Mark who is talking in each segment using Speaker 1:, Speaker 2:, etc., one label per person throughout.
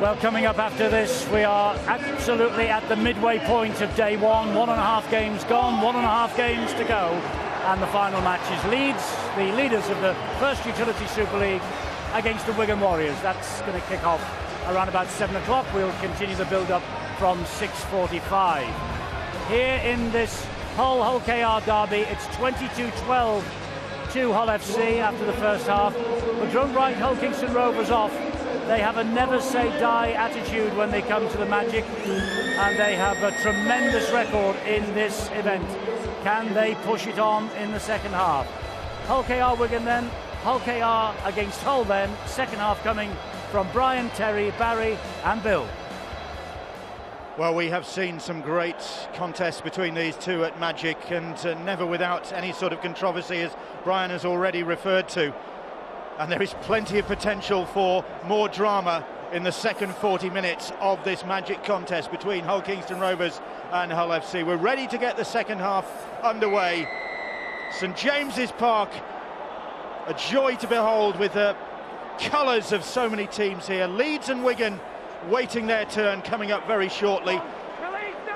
Speaker 1: Well, coming up after this, we are absolutely at the midway point of day one. 1.5 games gone, 1.5 games to go. And the final match is Leeds, the leaders of the First Utility Super League, against the Wigan Warriors. That's going to kick off around about 7 o'clock. We'll continue the build-up from 6:45. Here in this Hull KR derby, it's 22-12 to Hull FC after the first half. But don't write Hull Kingston Rovers off. They have a never-say-die attitude when they come to the Magic, and they have a tremendous record in this event. Can they push it on in the second half? Hull KR Wigan then, Hull KR against Hull then, second half coming from Brian, Terry, Barry and Bill.
Speaker 2: Well, we have seen some great contests between these two at Magic, and never without any sort of controversy, as Brian has already referred to. And there is plenty of potential for more drama in the second 40 minutes of this Magic contest between Hull Kingston Rovers and Hull FC. We're ready to get the second half underway. St James's Park, a joy to behold with the colours of so many teams here. Leeds and Wigan waiting their turn, coming up very shortly.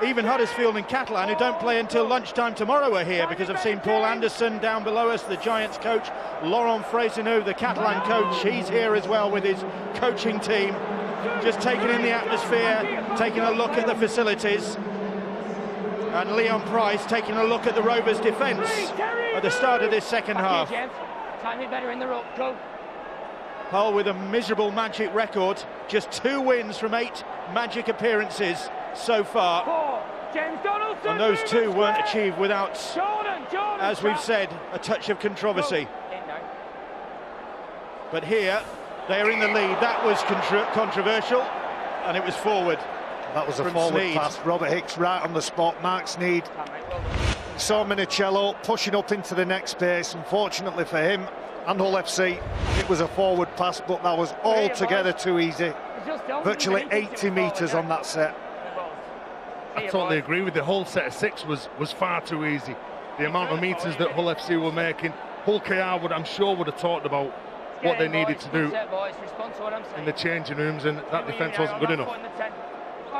Speaker 2: Even Huddersfield and Catalan, who don't play until lunchtime tomorrow, are here, because I've seen Paul Anderson down below us, the Giants coach. Laurent Freysineau, the Catalan coach, he's here as well with his coaching team, just taking in the atmosphere, taking a look at the facilities. And Leon Price taking a look at the Rovers' defence at the start of this second half.
Speaker 3: Time it better in the rope, go.
Speaker 2: Hull with a miserable Magic record, just 2 wins from 8 Magic appearances so far, and those 2 weren't achieved without, as we've said, a touch of controversy. But here they're in the lead. That was controversial, and it was forward.
Speaker 4: That was a forward
Speaker 2: Sneyd.
Speaker 4: pass. Robert Hicks right on the spot. Mark Sneyd saw Minicello pushing up into the next space. Unfortunately for him and Hull FC, it was a forward pass, but that was altogether too easy. Virtually 80 metres on that set.
Speaker 5: I totally agree with you. The whole set of 6 was far too easy. The amount of metres that Hull FC were making, Hull KR I'm sure would have talked about what they needed to do in the changing rooms, and that defence wasn't good enough.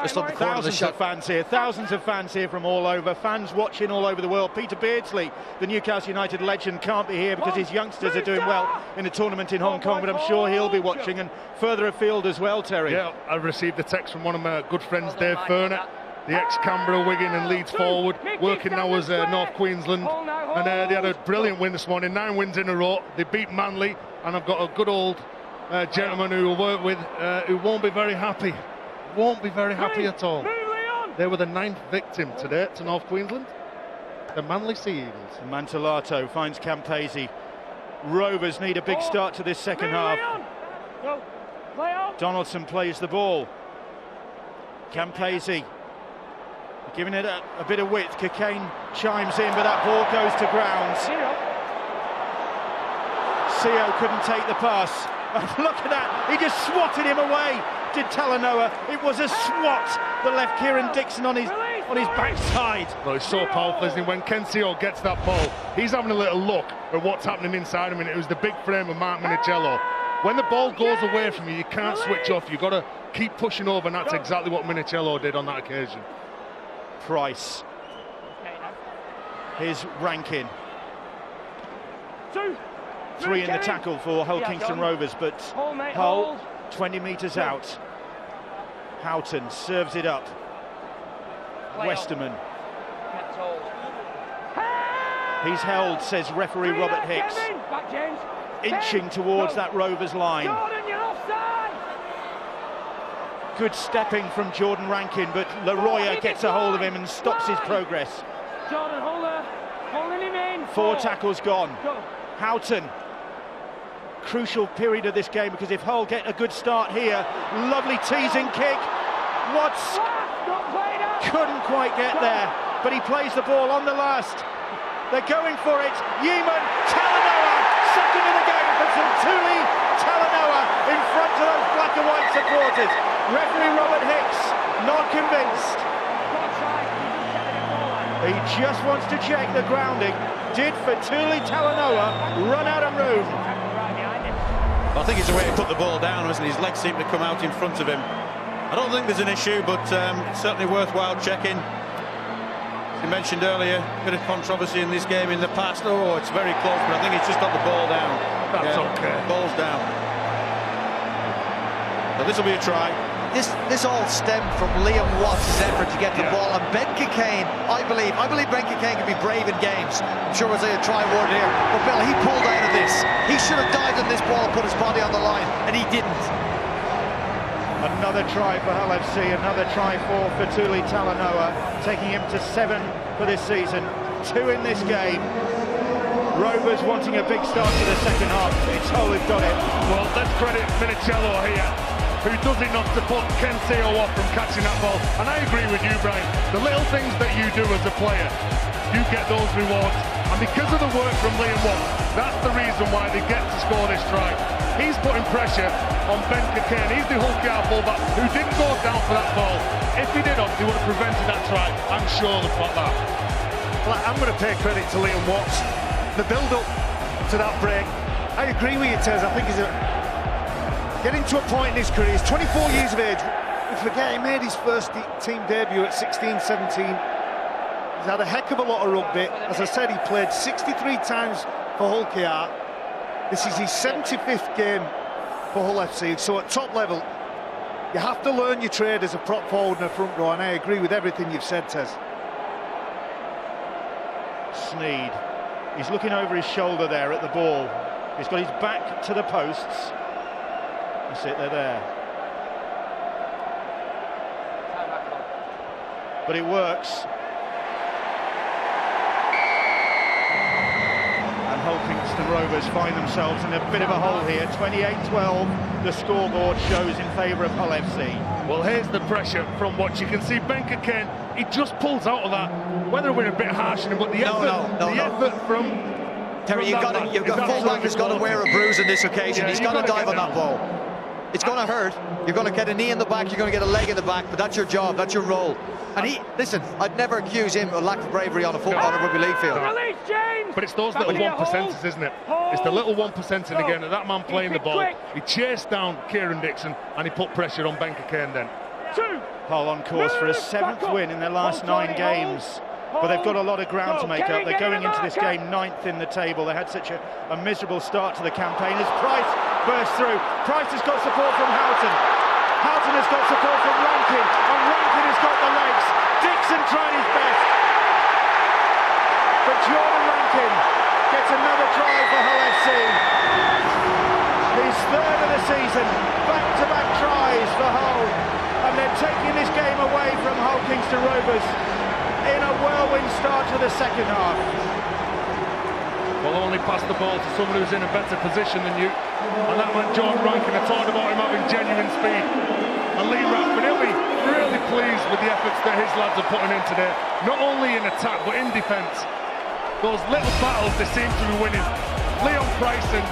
Speaker 2: Just on the thousands of fans here, thousands of fans here from all over, fans watching all over the world. Peter Beardsley, the Newcastle United legend, can't be here because his youngsters are doing well in a tournament in Hong Kong, but I'm sure he'll be watching, and further afield as well, Terry.
Speaker 5: Yeah, I received a text from one of my good friends, Dave Furner, the ex-Canberra, Wigan and Leeds forward, working now as North Queensland, and they had a brilliant win this morning, 9 wins in a row. They beat Manly, and I've got a good old gentleman who will work with, who won't be very happy. Won't be very happy at all. They were the 9th victim today to North Queensland, the Manly Sea Eagles.
Speaker 2: Mantellato finds Campese. Rovers need a big start to this second half. Donaldson plays the ball. Campese giving it a bit of width. Cockayne chimes in, but that ball goes to ground. Seo couldn't take the pass. Look at that, he just swatted him away, did Talanoa. It was a swat that left Kieran Dixon on his backside.
Speaker 5: Well, it's so powerful, isn't it? When Ken Seo gets that ball, he's having a little look at what's happening inside him, and it was the big frame of Mark Minicello. When the ball goes away from you, you can't switch off. You've got to keep pushing over, and that's exactly what Minicello did on that occasion.
Speaker 2: Price. Here's Rankin. 3 in the tackle for Hull Kingston Rovers, but Hull 20 metres out. Houghton serves it up. Westerman. He's held, says referee Robert Hicks. Inching towards that Rovers line. Good stepping from Jordan Rankin, but Laroya gets a hold of him and stops his progress. 4 tackles gone. Houghton. Crucial period of this game, because if Hull get a good start here, lovely teasing kick. Watts couldn't quite get there, but he plays the ball on the last. They're going for it. Yeaman, Talanoa, second in the game for Santuli Talanoa in front of those black and white supporters. Referee Robert Hicks not convinced. He just wants to check the grounding. Did Fetuli Talanoa run out of room?
Speaker 6: But I think it's the way he put the ball down, wasn't it? His legs seem to come out in front of him. I don't think there's an issue, but it's certainly worthwhile checking. As you mentioned earlier, a bit of controversy in this game in the past. Oh, it's very close, but I think he's just got the ball down.
Speaker 5: That's okay.
Speaker 6: Ball's down. So this will be a try.
Speaker 7: This all stemmed from Liam Watts' effort to get the ball, and Ben Cockayne, I believe Ben Cockayne can be brave in games. I'm sure we'll say a try word here, but Bill, he pulled out of this. He should have dived on this ball and put his body on the line, and he didn't.
Speaker 2: Another try for Hull FC, another try for Fetuli Talanoa, taking him to 7 for this season, 2 in this game. Rovers wanting a big start to the second half. It's Hull who've got it.
Speaker 5: Well, let's credit Minicello here, who does enough to put Ken Seo off from catching that ball. And I agree with you, Brian. The little things that you do as a player, you get those rewards. And because of the work from Liam Watts, that's the reason why they get to score this try. He's putting pressure on Ben Cockayne. He's the Hull KR fullback who didn't go down for that ball. If he did, he would have prevented that try. I'm sure they've got that.
Speaker 4: Well, I'm going to pay credit to Liam Watts. The build-up to that break, I agree with you, Tez. I think he's getting to a point in his career. He's 24 years of age. We forget he made his first team debut at 16, 17. He's had a heck of a lot of rugby. As I said, he played 63 times for Hull KR. This is his 75th game for Hull FC. So at top level, you have to learn your trade as a prop forward in the front row, and I agree with everything you've said, Tez.
Speaker 2: Sneed. He's looking over his shoulder there at the ball. He's got his back to the posts. That's it, they're there. But it works. And Hull Kingston Rovers find themselves in a bit of a hole here. 28-12, the scoreboard shows in favour of Hull FC.
Speaker 5: Well, here's the pressure from what you can see. Ben Cockayne, he just pulls out of that. Whether we're a bit harsh on him, but the effort from
Speaker 7: Terry, you've got fullback has got to wear a bruise on this occasion.
Speaker 5: Yeah,
Speaker 7: he's got to dive on that ball. It's going to hurt. You're going to get a knee in the back, you're going to get a leg in the back, but that's your job, that's your role. And listen, I'd never accuse him of lack of bravery on a rugby league field.
Speaker 3: Release, James!
Speaker 5: But it's those little 1%ers, isn't it? It's the little 1%ers again. That man playing the ball, he chased down Kieran Dixon and he put pressure on Ben Cockayne then.
Speaker 2: Hull on course for a 7th win in their last 9 games. But they've got a lot of ground to make up. They're going into this game 9th in the table. They had such a miserable start to the campaign as Price burst through. Price has got support from Houghton. Houghton has got support from Rankin, and Rankin has got the legs. Dixon tried his best. But Jordan Rankin gets another try for Hull FC. His 3rd of the season. Back-to-back tries for Hull. And they're taking this game away from Hull Kingston Rovers in a whirlwind start to the second half.
Speaker 5: Well, only pass the ball to someone who's in a better position than you. And that man, Jordan Rankin, I talked about him having genuine speed. And Lee Radford, he'll be really pleased with the efforts that his lads are putting in today. Not only in attack, but in defence. Those little battles they seem to be winning. Leon Price and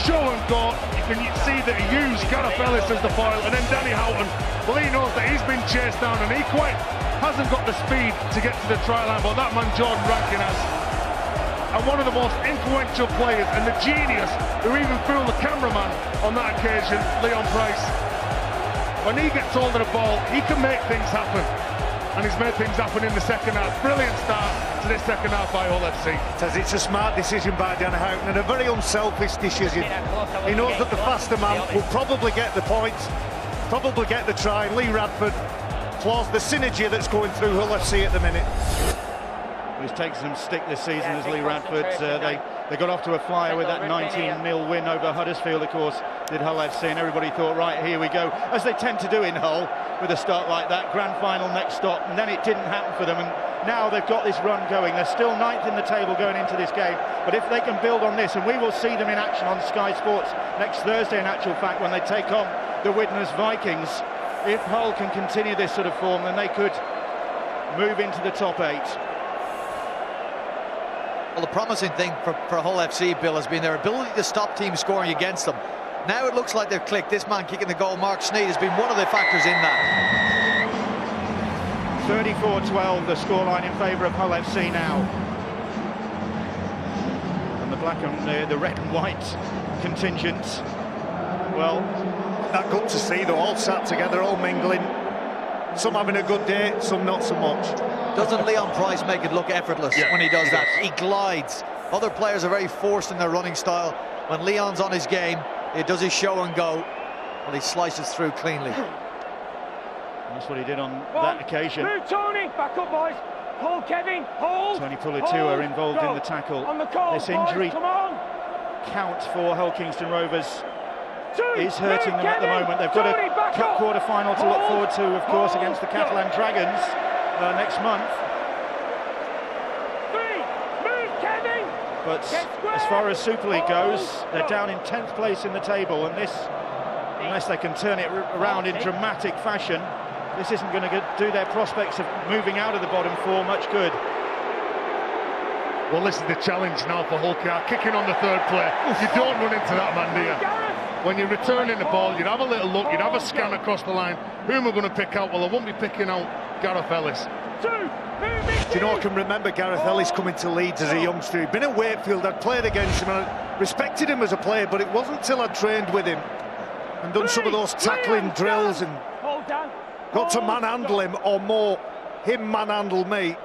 Speaker 5: show and go. You can see that he used Gareth Ellis as the foil, and then Danny Houghton. Well, he knows that he's been chased down, and he quite hasn't got the speed to get to the try line, but that man Jordan Rankin has. And one of the most influential players and the genius who even fooled the cameraman on that occasion, Leon Price. When he gets hold of the ball, he can make things happen. And he's made things happen in the second half. Brilliant start to this second half by Hull FC.
Speaker 4: It's a smart decision by Dan Houghton and a very unselfish decision. He knows that the faster man will probably get the points, probably get the try. Lee Radford claws the synergy that's going through Hull FC at the minute.
Speaker 2: He's taken some stick this season as Lee Radford. They got off to a flyer with that 19-0 win over Huddersfield, of course, did Hull FC, and everybody thought, right, here we go, as they tend to do in Hull with a start like that. Grand final next stop, and then it didn't happen for them, and now they've got this run going. They're still 9th in the table going into this game, but if they can build on this, and we will see them in action on Sky Sports next Thursday, in actual fact, when they take on the Widnes Vikings. If Hull can continue this sort of form, then they could move into the top 8.
Speaker 7: Well, the promising thing for Hull FC, Bill, has been their ability to stop teams scoring against them. Now it looks like they've clicked. This man kicking the goal, Mark Sneed, has been one of the factors in that.
Speaker 2: 34-12, the scoreline in favour of Hull FC now. And the black and the red and white contingent Well,
Speaker 4: that good to see, though, all sat together, all mingling. Some having a good day, some not so much.
Speaker 7: Doesn't Leon Price make it look effortless when he does that? He glides. Other players are very forced in their running style. When Leon's on his game, he does his show and go. Well, he slices through cleanly.
Speaker 2: That's what he did on that occasion.
Speaker 3: Move, Tony. Back up, boys. Hold, Kevin. Hold.
Speaker 2: Tony Puletua involved in the tackle.
Speaker 3: On the call,
Speaker 2: This injury
Speaker 3: boys, come on.
Speaker 2: count for Hull Kingston Rovers
Speaker 3: Two,
Speaker 2: is hurting them at the
Speaker 3: Kevin.
Speaker 2: moment. They've got
Speaker 3: Tony,
Speaker 2: a
Speaker 3: back
Speaker 2: cup
Speaker 3: up.
Speaker 2: quarter-final to look forward to, of course, against the Catalan Dragons next month.
Speaker 3: Three. Move, Kevin.
Speaker 2: But as far as Super League goes, they're down in 10th place in the table, and this, unless they can turn it around in dramatic fashion, this isn't going to do their prospects of moving out of the bottom four much good.
Speaker 5: Well, this is the challenge now for Hull. Kicking on the third play. You don't run into that man, do you? When you're returning the ball, you'd have a little look, you'd have a scan across the line. Who am I going to pick out? Well, I won't be picking out Gareth Ellis.
Speaker 4: Do you know, I can remember Gareth Ellis coming to Leeds as a youngster. He'd been at Wakefield, I'd played against him, and I respected him as a player, but it wasn't until I'd trained with him and done some of those tackling drills and got to manhandle him, or more, him manhandle me,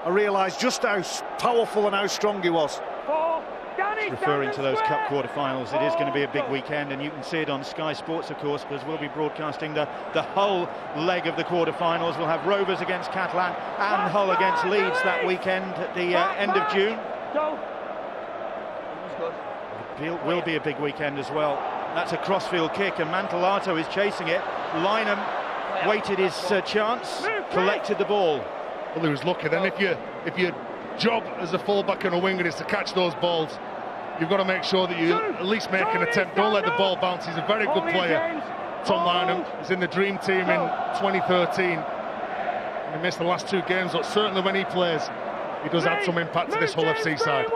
Speaker 4: I realised just how powerful and how strong he was.
Speaker 2: Referring to those cup quarter-finals, it is going to be a big weekend, and you can see it on Sky Sports, of course, because we'll be broadcasting the whole leg of the quarter-finals. We'll have Rovers against Catalan and Hull against Leeds that weekend at the end of June. It will be a big weekend as well. That's a crossfield kick, and Mantellato is chasing it. Lynham waited his chance, collected the ball.
Speaker 5: Well, he was lucky. Then if your job as a fullback and a winger is to catch those balls, you've got to make sure that you at least make an attempt. Don't let the ball bounce. He's a very good player, Tom Lynham. He's in the dream team in 2013. He missed the last 2 games, but certainly when he plays, he does add some impact to this Hull FC side.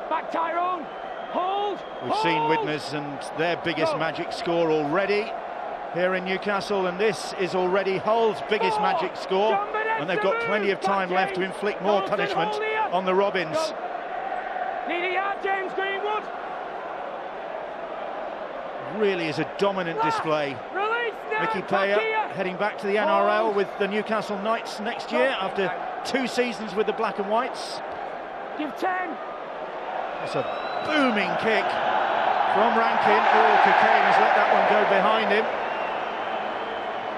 Speaker 3: Back, Tyrone. Hold.
Speaker 2: We've seen Widnes and their biggest magic score already here in Newcastle, and this is already Hull's biggest magic score, and they've got plenty of time left to inflict more punishment on the Robins.
Speaker 3: Need a yard, James Greenwood.
Speaker 2: Really is a dominant display.
Speaker 3: Release now.
Speaker 2: Mickey Paya heading back to the NRL with the Newcastle Knights next year after 2 seasons with the Black and Whites.
Speaker 3: Give 10.
Speaker 2: It's a booming kick from Rankin. Oh, Cockayne has let that one go behind him.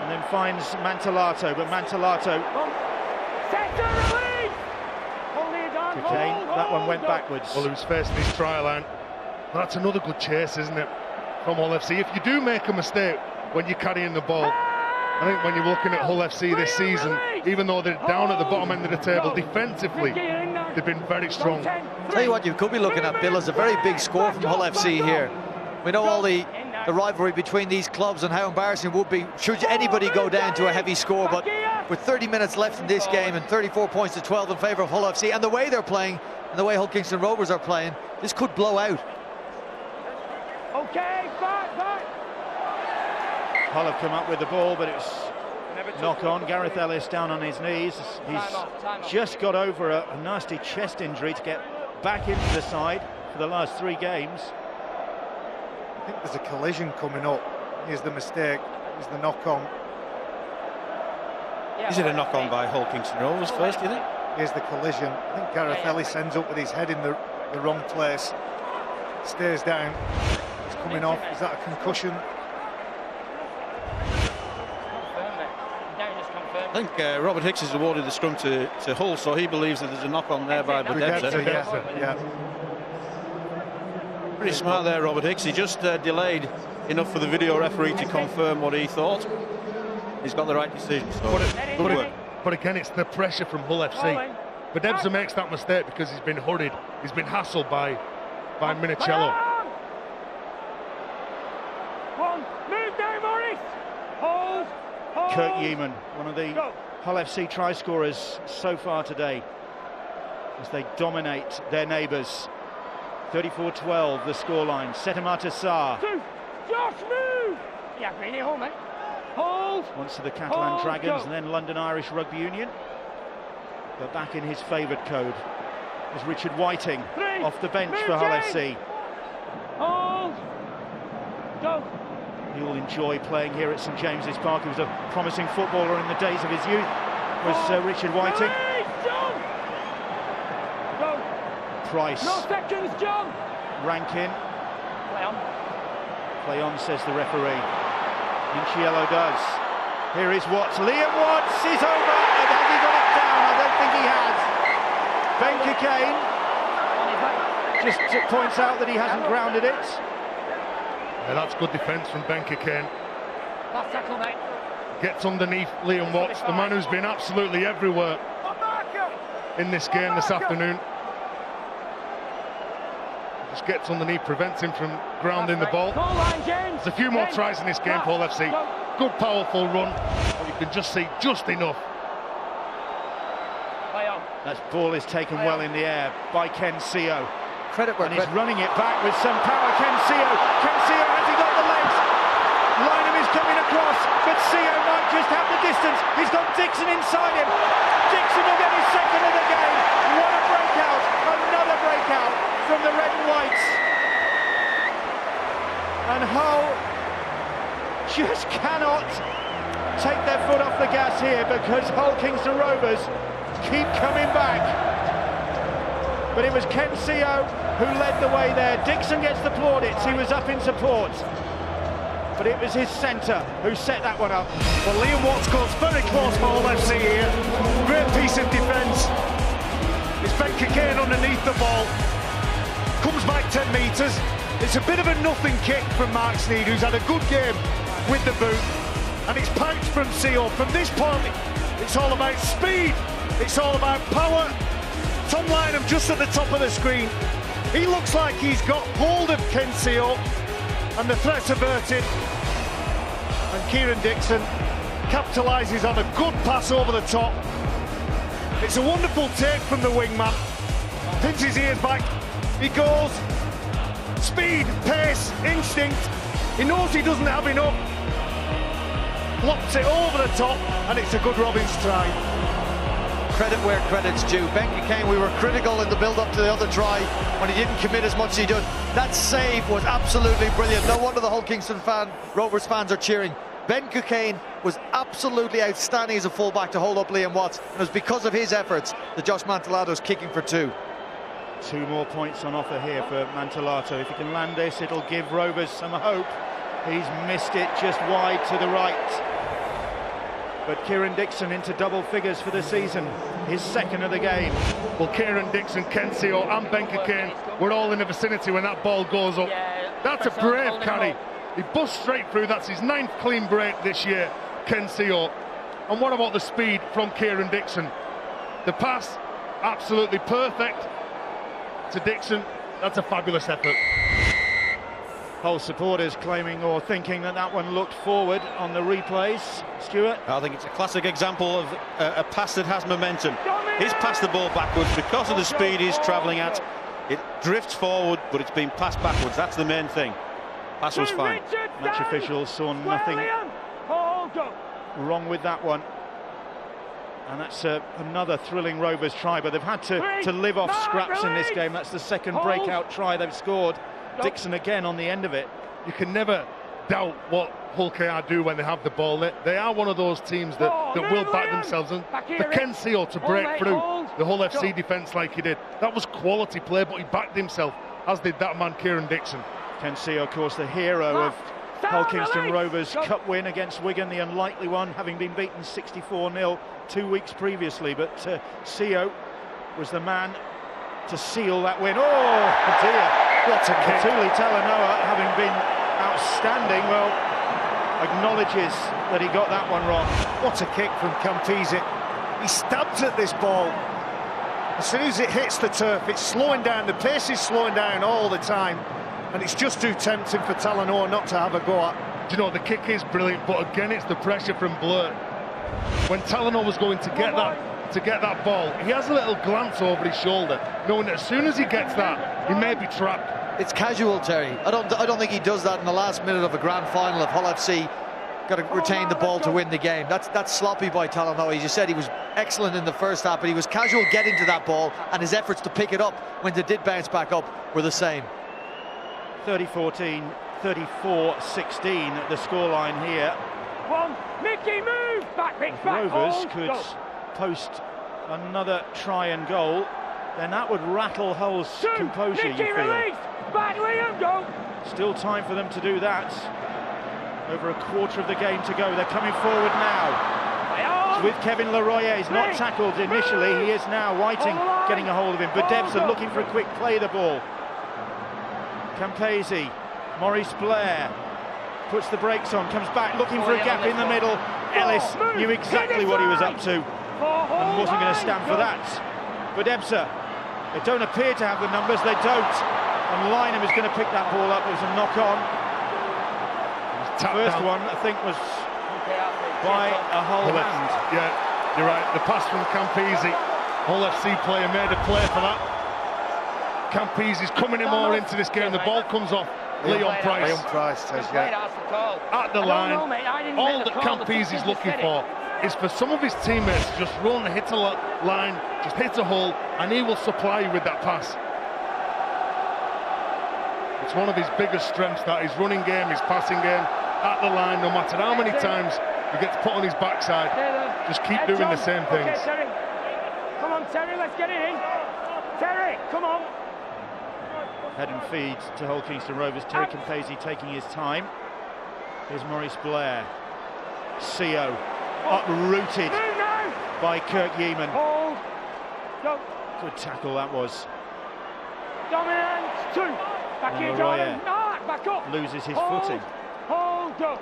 Speaker 2: And then finds Mantellato, but Mantellato... Cockayne, that one went backwards.
Speaker 5: Well, he was facing his try line. That's another good chase, isn't it, from Hull FC? If you do make a mistake when you're carrying the ball, I think when you're looking at Hull FC this season, even though they're down at the bottom end of the table, defensively, they've been very strong.
Speaker 7: Tell you what, you could be looking at, Bill, is a very big score from Hull FC here. We know all the rivalry between these clubs and how embarrassing it would be should anybody go down to a heavy score, but with 30 minutes left in this game and 34 points to 12 in favour of Hull FC, and the way they're playing and the way Hull Kingston Rovers are playing, this could blow out.
Speaker 3: Okay, back.
Speaker 2: Hull have come up with the ball, but it's knock on. Gareth Ellis down on his knees. He's just got over a nasty chest injury to get back into the side for the last 3 games.
Speaker 4: I think there's a collision coming up. Here's the mistake. Here's the knock-on.
Speaker 6: Is it a knock-on by Hull Kingston Rovers first, do you think?
Speaker 4: Here's the collision. I think Gareth Ellis ends up with his head in the wrong place. Stays down. It's coming off. Is that a concussion?
Speaker 6: I think Robert Hicks has awarded the scrum to Hull, so he believes that there's a knock-on there by Budebza.
Speaker 4: Yeah.
Speaker 6: Pretty smart there, Robert Hicks. He just delayed enough for the video referee to confirm what he thought. He's got the right decision. So
Speaker 5: but again, it's the pressure from Hull FC. Budebza makes that mistake because he's been hurried. He's been hassled by Minicello.
Speaker 3: Move down, Morris. Hold.
Speaker 2: Kurt Yeaman, one of the Hull FC try scorers so far today, as they dominate their neighbours. 34-12 the scoreline. Setamata Sarr.
Speaker 3: Josh, move! Yeah, bring it home, mate. Hold.
Speaker 2: Once to the Catalan Dragons and then London Irish Rugby Union. But back in his favoured code is Richard Whiting off the bench for Hull FC.
Speaker 3: Hold. Go.
Speaker 2: He'll enjoy playing here at St James's Park. He was a promising footballer in the days of his youth, was Richard Whiting. Price.
Speaker 3: No seconds, John.
Speaker 2: Rankin.
Speaker 3: Play on.
Speaker 2: Play on, says the referee. Minciello does. Here is Watts. Liam Watts is over. And has he got it down? I don't think he has. Ben Cockayne just points out that he hasn't grounded it.
Speaker 5: Yeah, that's good defence from Ben Cockayne.
Speaker 3: Last tackle, mate.
Speaker 5: Gets underneath Liam Watts, the man who's been absolutely everywhere in this game this afternoon. Just gets underneath, prevents him from grounding the ball. There's a few more tries in this game, Hull FC. Good, powerful run. You can just see just enough.
Speaker 2: That ball is taken well in the air by Ken Sio.
Speaker 7: Credit where
Speaker 2: and he's running it back with some power. Ken Sio. Has he got the legs? Lynham is coming across, but Sio might just have the distance. He's got Dixon inside him. Dixon will get his second of the game. What a breakout! Another breakout from the red and whites. And Hull just cannot take their foot off the gas here, because Hull Kingston Rovers keep coming back. But it was Ken Sio who led the way there. Dixon gets the plaudits, he was up in support. But it was his centre who set that one up.
Speaker 4: Well, Liam Watts goes very close for Hull FC here. Great piece of defence. It's Ben Cockayne underneath the ball. Comes back 10 metres. It's a bit of a nothing kick from Mark Sneyd, who's had a good game with the boot. And it's pounced from Sio. From this point, it's all about speed. It's all about power. Tom Lynham just at the top of the screen. He looks like he's got hold of Ken Sio, and the threat's averted. And Kieran Dixon capitalises on a good pass over the top. It's a wonderful take from the wingman. Pins his ears back. He goes. Speed, pace, instinct. He knows he doesn't have enough. Flops it over the top, and it's a good Robins try.
Speaker 7: Credit where credit's due. Ben Cockayne, we were critical in the build-up to the other try when he didn't commit as much as he did. That save was absolutely brilliant. No wonder the Hull Kingston Rovers fans are cheering. Ben Cockayne was absolutely outstanding as a fullback to hold up Liam Watts. And it was because of his efforts that Josh Mantellato's kicking for two.
Speaker 2: 2 more points on offer here for Mantellato. If he can land this, it'll give Rovers some hope. He's missed it just wide to the right. But Kieran Dixon into double figures for the season, his second of the game.
Speaker 5: Well, Kieran Dixon, Ken Sio and Ben Cockayne were all in the vicinity when that ball goes up. That's a brave carry. He busts straight through. That's his 9th clean break this year, Ken Sio. And what about the speed from Kieran Dixon? The pass, absolutely perfect to Dixon. That's a fabulous effort.
Speaker 2: Hull supporters claiming or thinking that that one looked forward on the replays. Stuart?
Speaker 6: I think it's a classic example of a pass that has momentum. He's passed the ball backwards because of the speed he's travelling at. It drifts forward, but it's been passed backwards. That's the main thing. Pass was fine.
Speaker 2: Match officials saw nothing wrong with that one. And that's another thrilling Rovers try, but they've had to live off scraps in this game. That's the second breakout try they've scored. Dixon again on the end of it.
Speaker 5: You can never doubt what Hull KR do when they have the ball. They are one of those teams that will back themselves. And for Ken Sio to break through the Hull FC defence like he did, that was quality play, but he backed himself, as did that man Kieran Dixon.
Speaker 2: Ken Sio, of course, the hero of Hull Kingston Rovers' cup win against Wigan, the unlikely one, having been beaten 64-0 2 weeks previously. But Sio was the man to seal that win. Oh dear! What a kick. Tuli Talanoa, having been outstanding, well, acknowledges that he got that one wrong.
Speaker 4: What a kick from Campese. He stabs at this ball. As soon as it hits the turf, it's slowing down. The pace is slowing down all the time. And it's just too tempting for Talanoa not to have a go at.
Speaker 5: Do you know, the kick is brilliant, but again, it's the pressure from Blurt. When Talanoa was going to get that ball, he has a little glance over his shoulder, knowing that as soon as he gets that, he may be trapped.
Speaker 7: It's casual, Terry. I don't think he does that in the last minute of a grand final of Hull FC. Got to retain the ball to win the game. That's sloppy by Talanoa. As you said, he was excellent in the first half, but he was casual getting to that ball, and his efforts to pick it up when they did bounce back up were the same.
Speaker 2: 30-14 34-16 the scoreline here.
Speaker 3: One, Mickey, move! Back, Mick, back.
Speaker 2: Rovers could post another try and goal, then that would rattle Hull's composure,
Speaker 3: Mickey,
Speaker 2: you feel.
Speaker 3: release! Back, Liam, go!
Speaker 2: Still time for them to do that. Over a quarter of the game to go. They're coming forward now. It's with Kevin Laroyer. He's not tackled initially. He is now. Whiting getting a hold of him. Budebsa looking for a quick play the ball. Campese, Maurice Blair puts the brakes on, comes back looking for a gap in the middle. Ellis knew exactly what he was up to and wasn't going to stand for that. Budebsa, they don't appear to have the numbers, they don't. And Lynham is going to pick that ball up. It was a knock on. First one, I think, was by a Hull hand.
Speaker 5: Yeah, you're right. The pass from Campese. Hull FC player made a play for that. Campese's coming in more into this game. The ball comes off Leon Price.
Speaker 4: Leon Price says, yeah.
Speaker 5: At the line, all that Campese's looking for is for some of his teammates to just run, hit a line, just hit a hole, and he will supply you with that pass. It's one of his biggest strengths, that his running game, his passing game, at the line, no matter how many times he gets put on his backside, just keep doing the same things.
Speaker 3: Okay, Terry. Come on, Terry, let's get it in. Terry, come on.
Speaker 2: Head and feed to Hull Kingston Rovers. Terry Campese taking his time. Here's Maurice Blair. CO uprooted by Kirk Yeaman.
Speaker 3: Hold. Go.
Speaker 2: Good tackle that was.
Speaker 3: Dominant. 2. Back here, Jordan. Back up.
Speaker 2: Loses his
Speaker 3: Hold.
Speaker 2: footing.
Speaker 3: Hold. Go.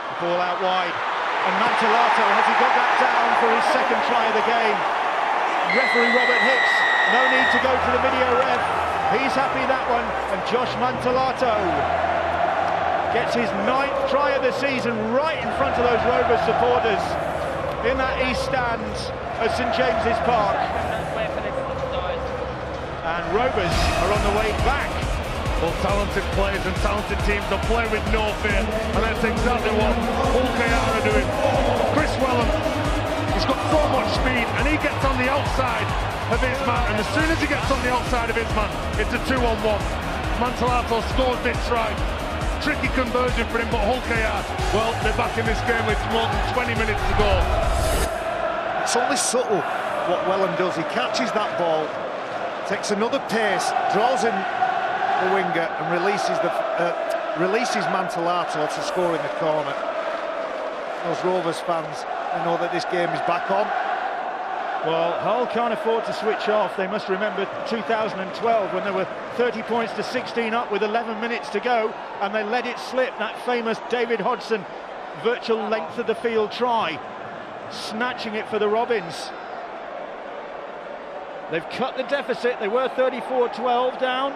Speaker 2: The ball out wide. And Mantellato, has he got that down for his second try of the game? Referee Robert Hicks, no need to go to the video ref. He's happy that one. And Josh Mantellato gets his 9th try of the season right in front of those Rovers supporters in that east stand at St James's Park. And Rovers are on the way back.
Speaker 5: Well, talented players and talented teams will play with no fear, and that's exactly what Hull KR are doing. Chris Wellham, he's got so much speed, and he gets on the outside of his man, and as soon as he gets on the outside of his man, it's a 2-on-1. Mantellato scores this try. Tricky conversion for him, but Hull KR, well, they're back in this game with more than 20 minutes to go.
Speaker 4: It's only subtle what Wellham does. He catches that ball, takes another pace, draws in the winger and releases Mantellato to score in the corner. Those Rovers fans, they know that this game is back on.
Speaker 2: Well, Hull can't afford to switch off. They must remember 2012 when they were 30 points to 16 up with 11 minutes to go, and they let it slip. That famous David Hodgson virtual length of the field try, snatching it for the Robins. They've cut the deficit. They were 34-12 down.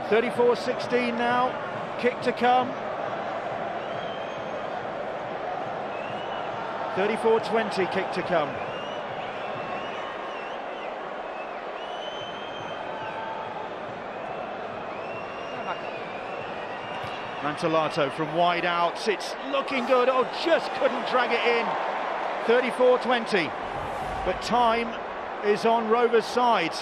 Speaker 2: 34-16 now. Kick to come. 34-20, kick to come. Mantellato from wide out. It's looking good. Oh, just couldn't drag it in. 34-20. But time is on Rovers' side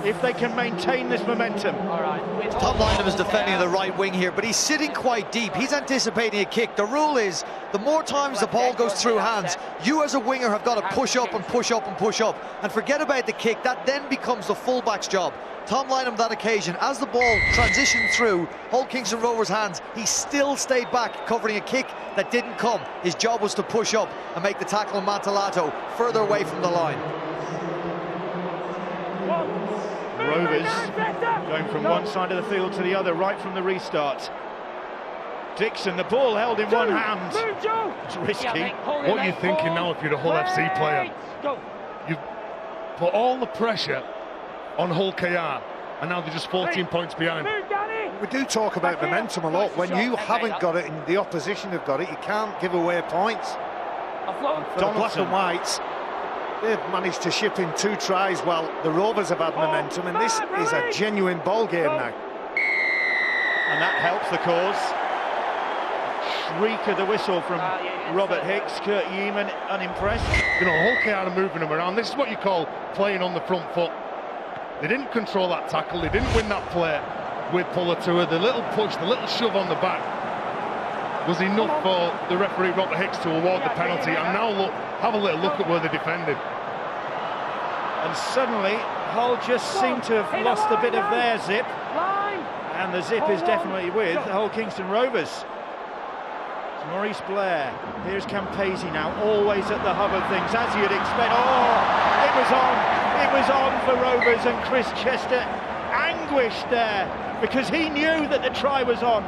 Speaker 2: if they can maintain this momentum.
Speaker 7: Tom Lynham is defending the right wing here, but he's sitting quite deep. He's anticipating a kick. The rule is the more times the ball goes through hands, you as a winger have got to push up and push up and push up and forget about the kick. That then becomes the fullback's job. Tom Lynham, that occasion, as the ball transitioned through Hull Kingston Rovers' hands, he still stayed back covering a kick that didn't come. His job was to push up and make the tackle on Mantellato further away from the line.
Speaker 2: Rovers going from one side of the field to the other right from the restart. Dixon, the ball held in one hand. It's risky.
Speaker 5: What are you thinking now if you're a Hull FC player? You've put all the pressure on Hull KR, and now they're just 14 points behind.
Speaker 4: We do talk about momentum a lot. When you haven't got it and the opposition have got it, you can't give away points. For the Black and Whites, they've managed to ship in 2 tries while the Rovers have had momentum, and this is a genuine ball game now.
Speaker 2: And that helps the cause. Shriek of the whistle from Robert Hicks. Kurt Yeaman unimpressed.
Speaker 5: You know, Hull KR are moving them around. This is what you call playing on the front foot. They didn't control that tackle, they didn't win that play with Pulatua. The little push, the little shove on the back was enough for the referee Robert Hicks to award the penalty. And now look, have a little look at where they defended.
Speaker 2: And suddenly Hull just seem to have lost a bit of their zip, and the zip is definitely with the Hull Kingston Rovers. It's Maurice Blair, here's Campese now, always at the hub of things, as you'd expect. Oh, it was on for Rovers, and Chris Chester anguished there because he knew that the try was on.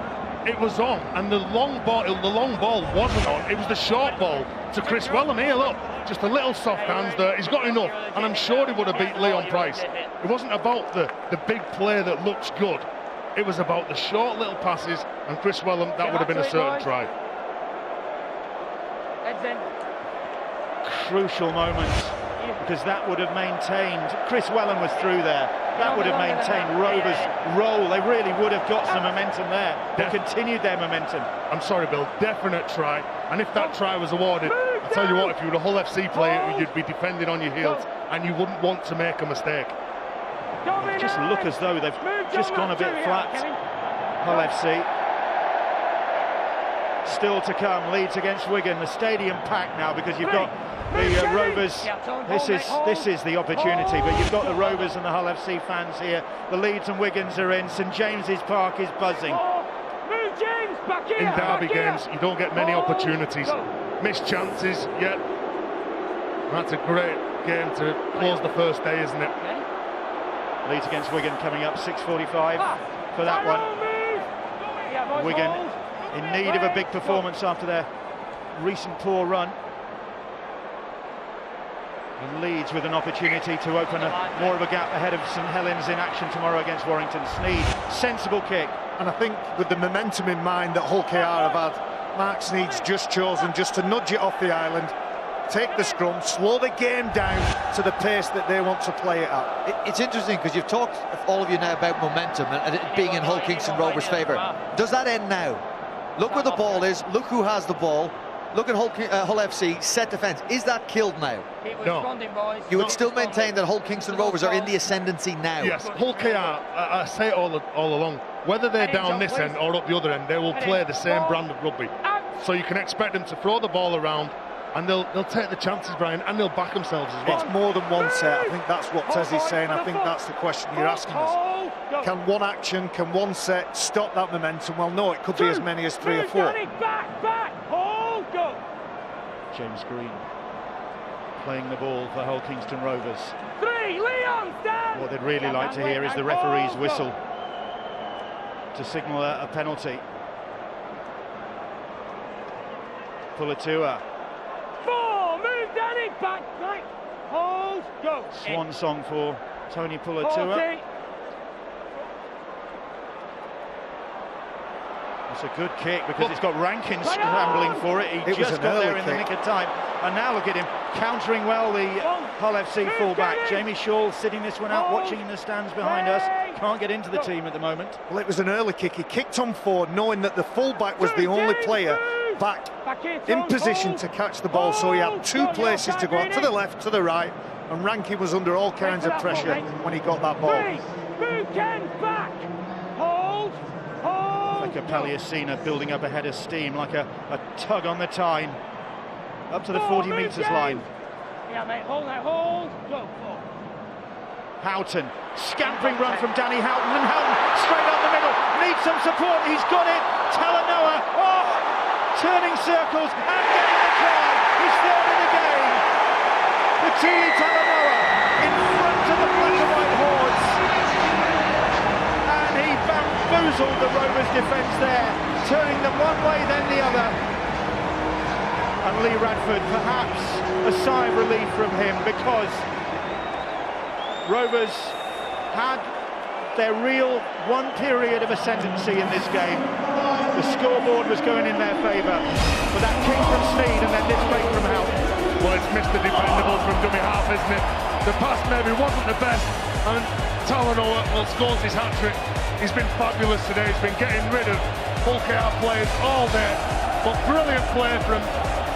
Speaker 5: It was on, and the long ball wasn't on. It was the short ball to Chris Wellham. Here, look, just a little soft hands there. He's got enough, and I'm sure he would have beat Leon Price. It wasn't about the big play that looks good. It was about the short little passes, and Chris Wellham, that would have been a certain try.
Speaker 2: Crucial moments, because that would have maintained, Chris Wellham was through there, that would have maintained Rovers' roll. They really would have got some momentum there. They continued their momentum.
Speaker 5: I'm sorry, Bill, definite try. And if that try was awarded, I'll tell you what, if you were a Hull FC player, you'd be defending on your heels, and you wouldn't want to make a mistake.
Speaker 2: They just look as though they've just gone a bit flat. Hull FC. Still to come, Leeds against Wigan. The stadium packed now because you've got the Rovers. This is the opportunity, but you've got the Rovers and the Hull FC fans here. The Leeds and Wigans are in. St James's Park is buzzing.
Speaker 5: In derby games, you don't get many opportunities. Missed chances, yet that's a great game to close the first day, isn't it?
Speaker 2: Leeds against Wigan coming up 6:45 for that one. Wigan in need of a big performance after their recent poor run. And Leeds with an opportunity to open more of a gap ahead of St Helens in action tomorrow against Warrington. Sneed, sensible kick.
Speaker 4: And I think with the momentum in mind that Hull KR have had, Mark Sneed's just chosen just to nudge it off the island, take the scrum, slow the game down to the pace that they want to play it at.
Speaker 7: It's interesting because you've talked, all of you now, about momentum and it being in Hull Kingston Rovers' favour. Does that end now? Look where the ball is, look who has the ball, look at Hull FC, set defence. Is that killed now?
Speaker 5: No.
Speaker 7: You would still maintain that Hull Kingston Rovers are in the ascendancy now?
Speaker 5: Yes, Hull KR, I say it all along, whether they're down this end or up the other end, they will play the same brand of rugby. So you can expect them to throw the ball around, and they'll take the chances, Brian, and they'll back themselves as well.
Speaker 4: It's more than one set. I think that's what Tez is saying. I think that's the question you're asking us. Can one action, can one set stop that momentum? Well, no, it could be as many as 3 or 4.
Speaker 2: James Green playing the ball for Hull Kingston Rovers. What they'd really like to hear is the referee's whistle to signal a penalty. Pulatua. Swan song for Tony Pulatua. It's a good kick because it's got Rankin scrambling for it. He just got there in the nick of time. And now look at him countering well, the Hull FC fullback. Jamie Shaw sitting this one out, watching in the stands behind us. Can't get into the team at the moment.
Speaker 4: Well, it was an early kick. He kicked on forward, knowing that the fullback was the only player back in position to catch the ball. So he had 2 places to go, to the left, to the right. And Rankin was under all kinds of pressure when he got that ball.
Speaker 2: Like a Palliacina building up a head of steam, like a tug on the tine, up to the 40 metres line. Houghton, scampering run from Danny Houghton, and Houghton straight up the middle, needs some support, he's got it, Talanoa, turning circles and getting the try, he's third in the game. Patili Talanoa in front of the black and white hordes. He bamboozled the Rovers defence there, turning them one way then the other. And Lee Radford, perhaps a sigh of relief from him, because Rovers had their real one period of ascendancy in this game. The scoreboard was going in their favour, but that came from Sneed and then this break from Houghton.
Speaker 5: Well, it's Mr. Dependable from dummy half, isn't it? The pass maybe wasn't the best, and Talanoa scores his hat-trick. He's been fabulous today. He's been getting rid of Hull KR players all day. But brilliant play from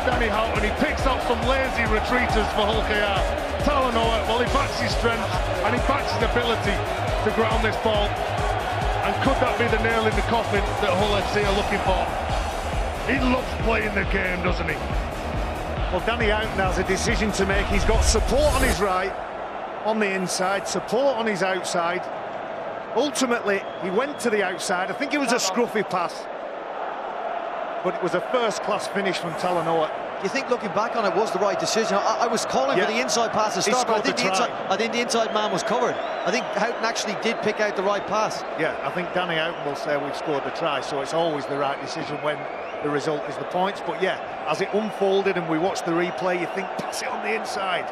Speaker 5: Danny Houghton. He picks up some lazy retreaters for Hull KR. Talanoa, well, he backs his strength and he backs his ability to ground this ball. And could that be the nail in the coffin that Hull FC are looking for? He loves playing the game, doesn't he?
Speaker 4: Well, Danny Houghton has a decision to make. He's got support on his right, on the inside, support on his outside. Ultimately, he went to the outside. I think it was a scruffy pass, but it was a first-class finish from Talanoa.
Speaker 7: You think looking back on it was the right decision? I was calling for the inside pass to start, but I think the inside man was covered. I think Houghton actually did pick out the right pass.
Speaker 4: Yeah, I think Danny Houghton will say we've scored the try, so it's always the right decision when the result is the points. But yeah, as it unfolded and we watched the replay, you think pass it on the inside.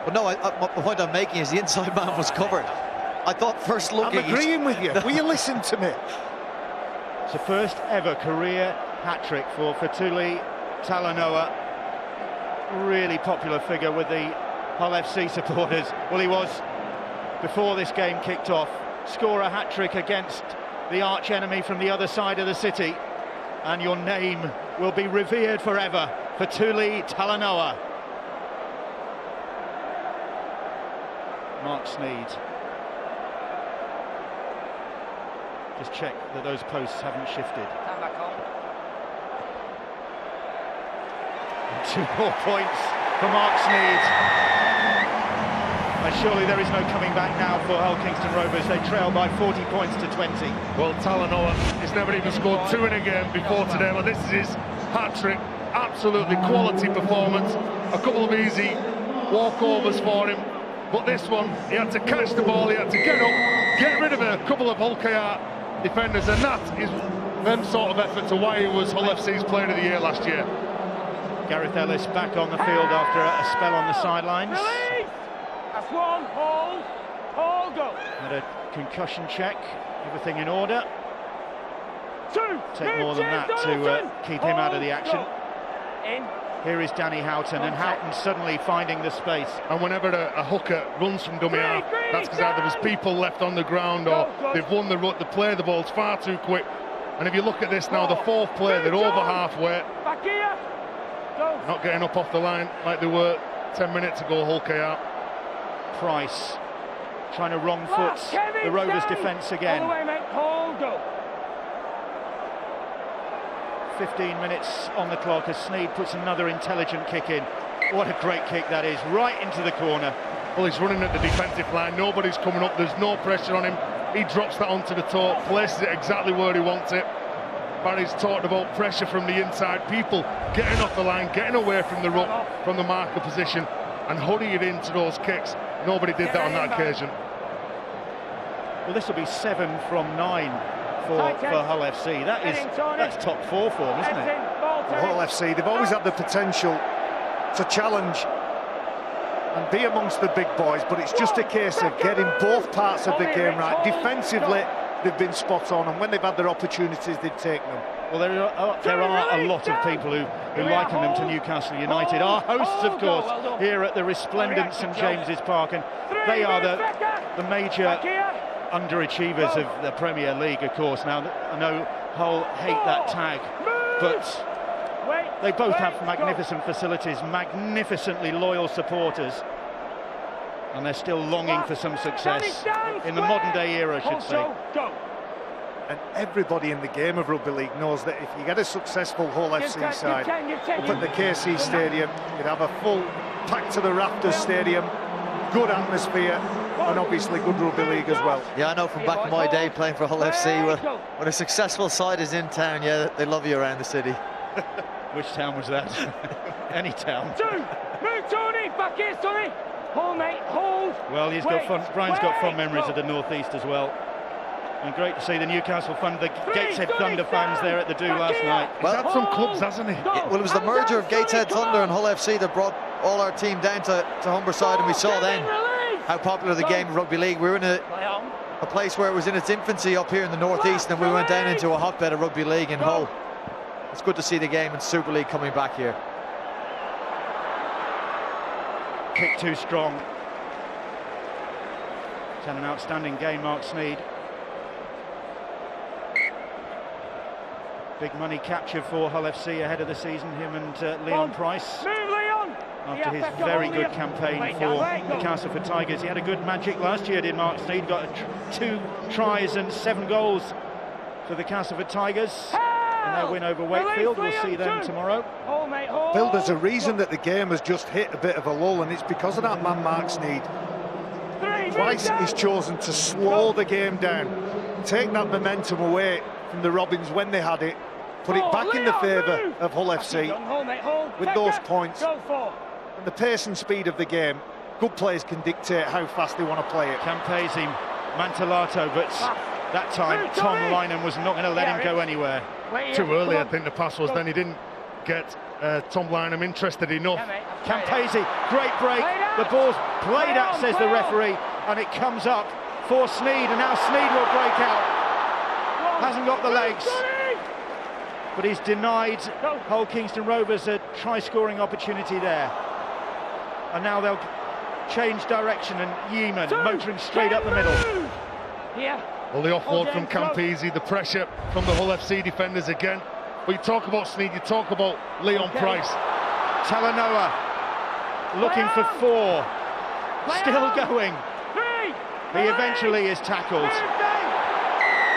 Speaker 7: But no, the point I'm making is the inside man was covered. I thought first look.
Speaker 4: I'm agreeing with you. Will you listen to me?
Speaker 2: It's the first ever career hat-trick for Fetuli Talanoa. Really popular figure with the Hull FC supporters. Well, he was before this game kicked off. Score a hat-trick against the arch-enemy from the other side of the city, and your name will be revered forever. Fetuli Talanoa. Mark Sneyd. Just check that those posts haven't shifted. And 2 more points for Mark Sneyd. And surely there is no coming back now for Hull Kingston Rovers. They trail by 40 points to 20.
Speaker 5: Well, Talanoa has never even scored 2 in a game before today. Well, this is his hat-trick. Absolutely quality performance. A couple of easy walkovers for him. But this one, he had to catch the ball, he had to get up, get rid of a couple of Hull KR defenders, and that is them sort of effort to why he was Hull FC's Player of the Year last year.
Speaker 2: Gareth Ellis back on the field after a spell on the sidelines.
Speaker 3: That's one, hold, go.
Speaker 2: Had a concussion check, everything in order.
Speaker 3: 2,
Speaker 2: Take more than that to keep him out of the action.
Speaker 3: In.
Speaker 2: Here is Danny Houghton, and Houghton suddenly finding the space.
Speaker 5: And whenever a hooker runs from dummy half, that's because either there's people left on the ground or they've won the play. The ball's far too quick. And if you look at this now, the 4th play, they're over halfway.
Speaker 3: Back here. Go.
Speaker 5: Not getting up off the line like they were 10 minutes ago, Hull KR.
Speaker 2: Price trying to wrong foot the Rovers defence again.
Speaker 3: All the way, mate. Hold, go.
Speaker 2: 15 minutes on the clock as Sneyd puts another intelligent kick in. What a great kick that is, right into the corner.
Speaker 5: Well, he's running at the defensive line, nobody's coming up, there's no pressure on him. He drops that onto the toe, places it exactly where he wants it. Barry's talked about pressure from the inside, people getting off the line, getting away from the ruck, from the marker position, and hurrying into those kicks. Nobody did that on that occasion.
Speaker 2: Well, this will be 7 from 9 for Hull FC. That's top 4 form, isn't it?
Speaker 4: Hull FC, they've always had the potential to challenge and be amongst the big boys, but it's just a case of getting both parts of the game right. Defensively, they've been spot on, and when they've had their opportunities, they've taken them.
Speaker 2: Well, there are a lot of people who liken them to Newcastle United. Our hosts, of course, here at the resplendent St James's Park, and they are the major underachievers of the Premier League, of course. Now, I know Hull hate that tag, but they both have magnificent facilities, magnificently loyal supporters, and they're still longing for some success in the modern day era, I should say.
Speaker 4: And everybody in the game of rugby league knows that if you get a successful Hull FC side up at the KC Stadium, you'd have a full pack to the rafters stadium, good atmosphere, and obviously good rugby league as well.
Speaker 7: Yeah, I know from back in my day playing for Hull FC, when a successful side is in town, yeah, they love you around the city.
Speaker 2: Which town was that? Any town.
Speaker 3: 2, move Tony, back here Tony. Hold mate, hold.
Speaker 2: Well, Brian's got fond memories of the North East as well. And great to see the Newcastle Gateshead Thunder fans there at the Do last night.
Speaker 5: Well, he's had some clubs, hasn't he?
Speaker 7: Yeah, well, it was the merger of Gateshead Thunder and Hull FC that brought all our team down to Humberside, and we saw then how popular the game of rugby league. We were in a place where it was in its infancy up here in the North East, and we went down into a hotbed of rugby league in Hull. It's good to see the game in Super League coming back here.
Speaker 2: Kick too strong. It's had an outstanding game, Mark Sneyd. Big money capture for Hull FC ahead of the season, him and Leon Price.
Speaker 3: Move Leon!
Speaker 2: after his very good campaign for the Castleford Tigers. He had a good Magic last year, did Mark Sneyd, got 2 tries and 7 goals for the Castleford Tigers. And their win over Wakefield, we'll see them tomorrow.
Speaker 4: Bill, there's a reason that the game has just hit a bit of a lull, and it's because of that man Mark Sneyd. Twice he's chosen to slow the game down, take that momentum away from the Robins when they had it, put it back in the favour of Hull FC with those points. And the pace and speed of the game, good players can dictate how fast they want to play it.
Speaker 2: Campese, Mantellato, but that time Tom Lynham was not going to let him go anywhere.
Speaker 5: Too early, I think the pass was. Then he didn't get Tom Lynham interested enough.
Speaker 2: Campese, great break. The ball's played out, says the referee, and it comes up for Sneyd, and now Sneyd will break out. Hasn't got the legs, but he's denied Hull Kingston Rovers a try-scoring opportunity there. And now they'll change direction, and Yeeman motoring straight up the middle.
Speaker 5: Well, the offload from Campese, the pressure from the Hull FC defenders again. But you talk about Sneyd, you talk about Leon Price.
Speaker 2: Talanoa looking for 4, still going. He eventually is tackled.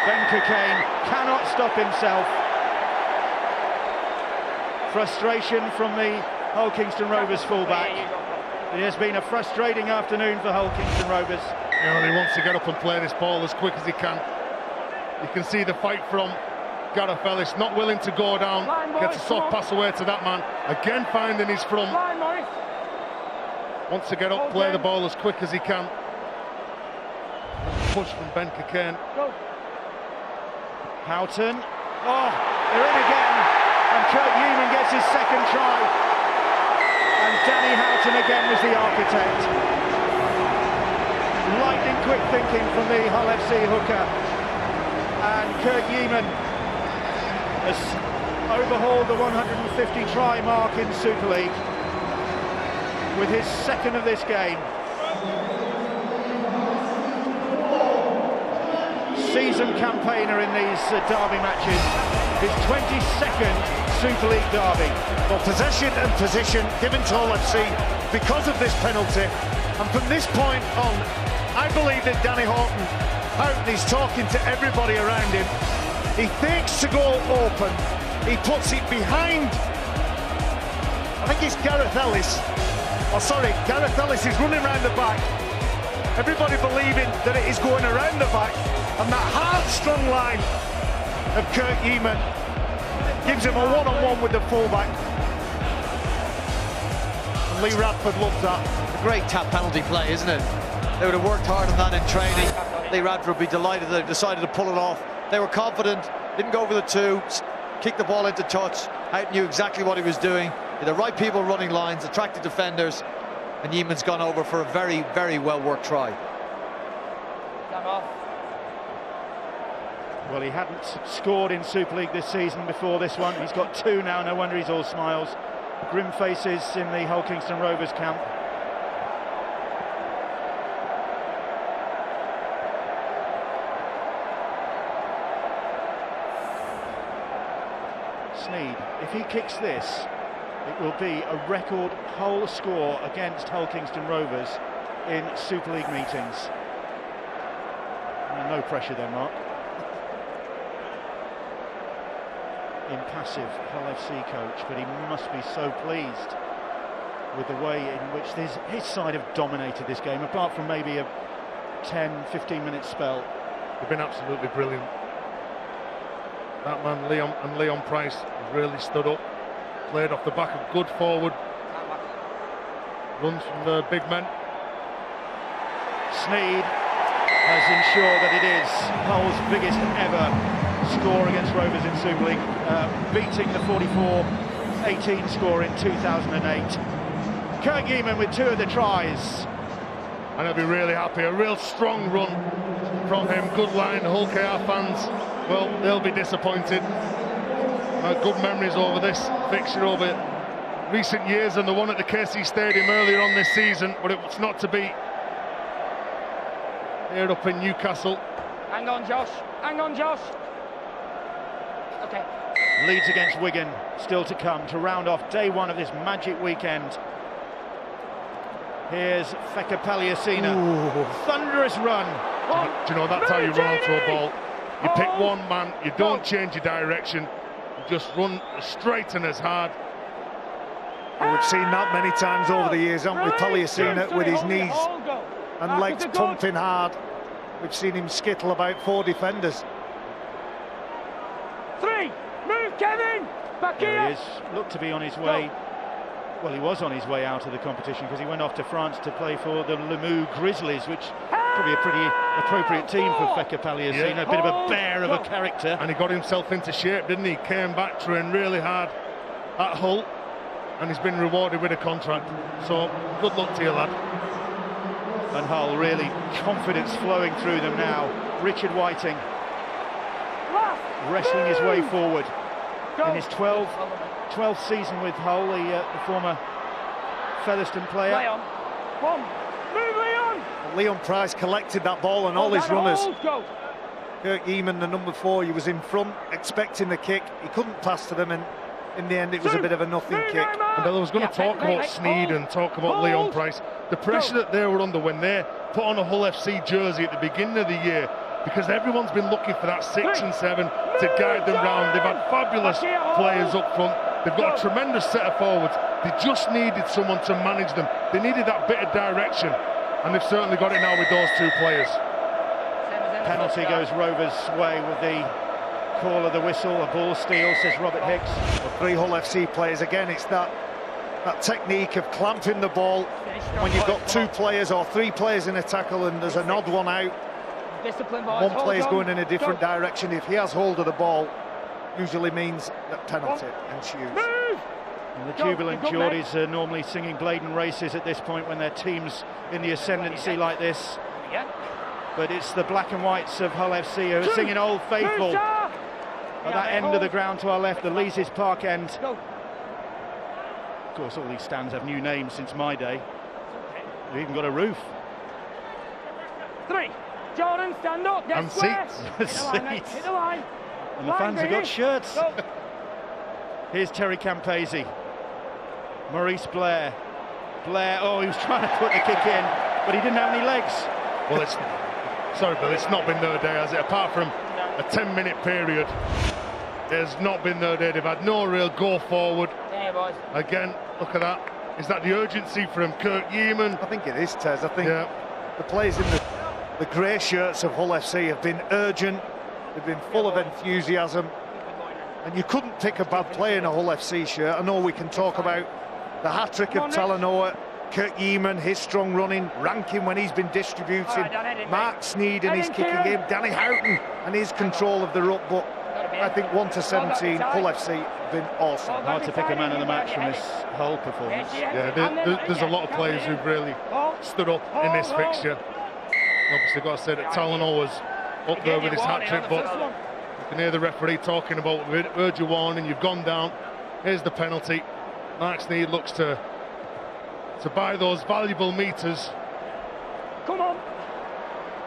Speaker 2: Ben Cockayne cannot stop himself. Frustration from the Hull Kingston Rovers fullback. It has been a frustrating afternoon for Hull Kingston Rovers.
Speaker 5: You know, he wants to get up and play this ball as quick as he can. You can see the fight from Gareth Ellis, not willing to go down, gets a soft pass away to that man, again finding his front. Wants to get up, play the ball as quick as he can. Push from Ben Cockayne.
Speaker 2: Houghton, they're in again, and Kurt Yeeman gets his second try. And Danny Houghton again was the architect. Lightning quick thinking from the Hull FC hooker, and Kurt Yeeman has overhauled the 150 try mark in Super League with his second of this game. Seasoned campaigner in these derby matches, his 22nd Super League derby.
Speaker 4: Well, possession and position given to Hull FC because of this penalty, and from this point on, I believe that Danny Houghton is talking to everybody around him. He thinks to go open, he puts it behind, I think it's Gareth Ellis. Gareth Ellis is running around the back. Everybody believing that it is going around the back, and that hard-strung line of Kurt Yeeman gives him a one-on-one with the fullback. And Lee Radford loves that.
Speaker 7: A great tap penalty play, isn't it? They would have worked hard on that in training. Lee Radford would be delighted that they decided to pull it off. They were confident, didn't go over the 2, kicked the ball into touch. Houghton knew exactly what he was doing. The right people running lines, attracted defenders, and Yeeman's gone over for a very, very well-worked try.
Speaker 2: Well, he hadn't scored in Super League this season before this one. He's got 2 now, no wonder he's all smiles. Grim faces in the Hull Kingston Rovers camp. Sneyd, if he kicks this, it will be a record Hull score against Hull Kingston Rovers in Super League meetings. No pressure there, Mark. Impassive Hull FC coach, but he must be so pleased with the way in which his side have dominated this game, apart from maybe a 10-15 minute spell.
Speaker 5: They've been absolutely brilliant. That man Leon Price has really stood up, played off the back of good forward runs from the big men.
Speaker 2: Sneyd has ensured that it is Hull's biggest ever score against Rovers in Super League, beating the 44-18 score in 2008. Kurt Yeeman with 2 of the tries.
Speaker 5: And he'll be really happy. A real strong run from him. Good line. Hull KR fans, well, they'll be disappointed. Good memories over this fixture over recent years, and the one at the KC Stadium earlier on this season, but it's not to be here up in Newcastle.
Speaker 3: Hang on, Josh. Hang on, Josh. Okay.
Speaker 2: Leeds against Wigan still to come to round off day 1 of this magic weekend. Here's Feka Paliasina. Thunderous run.
Speaker 5: Do you know, that's how you run onto a ball. You pick one man, you don't change your direction, you just run straight and as hard.
Speaker 4: Well, we've seen that many times over the years, haven't we? Paliasina with his knees and legs pumping hard. We've seen him skittle about 4 defenders.
Speaker 3: 3, move Kevin, back here.
Speaker 2: There he is, looked to be on his way. Well, he was on his way out of the competition because he went off to France to play for the Limoux Grizzlies, which is probably a pretty appropriate team for Feka Paliasina. A bit of a bear of a character.
Speaker 5: And he got himself into shape, didn't he? Came back, trained really hard at Hull, and he's been rewarded with a contract. So, good luck to you, lad.
Speaker 2: And Hull, really confidence flowing through them now. Richard Whiting wrestling his way forward in his 12th season with Hull, the former Featherstone player.
Speaker 3: Leon, come, move Leon.
Speaker 4: Leon Price collected that ball and all his runners. Kirk Eamon, the number 4, he was in front, expecting the kick. He couldn't pass to them, and in the end it was a bit of a nothing kick.
Speaker 5: And I was going to talk about Sneed and talk about Leon Price. The pressure that they were under when they put on a Hull FC jersey at the beginning of the year, because everyone's been looking for that 6 and 7 to guide them round. They've had fabulous players up front. They've got a tremendous set of forwards. They just needed someone to manage them. They needed that bit of direction, and they've certainly got it now with those 2 players.
Speaker 2: Penalty goes Rovers' way with the call of the whistle. A ball steal, says Robert Hicks.
Speaker 4: Well, 3 Hull FC players again. It's that technique of clamping the ball when you've got 2 players or 3 players in a tackle and there's an odd one out. One player's going in a different direction. If he has hold of the ball, usually means that penalty ensues.
Speaker 2: And the jubilant Geordies are normally singing Bladen races at this point when their team's in the ascendancy like this. But it's the black and whites of Hull FC who are singing Old Faithful at that end of the ground to our left, the Leazes Park end. Of course, all these stands have new names since my day. They've even got a roof.
Speaker 3: 3, Jordan, stand up, get
Speaker 5: and
Speaker 3: square.
Speaker 5: seats.
Speaker 3: Hit the line.
Speaker 2: And the fans have got shirts. Here's Terry Campese. Maurice Blair. Oh, he was trying to put the kick in, but he didn't have any legs.
Speaker 5: Well, sorry, Bill, it's not been their day, has it? Apart from a 10-minute period, it's not been their day. They've had no real go forward.
Speaker 3: Yeah, boys.
Speaker 5: Again, look at that. Is that the urgency from Kirk Yeaman?
Speaker 4: I think it is, Tez. I think the players in the grey shirts of Hull FC have been urgent. They've been full of enthusiasm. And you couldn't pick a bad player in a Hull FC shirt. I know we can talk about the hat-trick of Talanoa, Kirk Yeaman, his strong running, Rankin when he's been distributing, Mark Sneed and his kicking game, Danny Houghton and his control of the ruck. But I think 1 to 17, Hull FC have been awesome.
Speaker 2: Hard to pick a man of the match from this Hull performance.
Speaker 5: Yeah, there's a lot of players who've really stood up in this fixture. Obviously, got to say that Talanoa's up there with his hat-trick, but you can hear the referee talking about urge your warning, you've gone down. Here's the penalty. Mark Sneed looks to buy those valuable meters.
Speaker 3: Come on,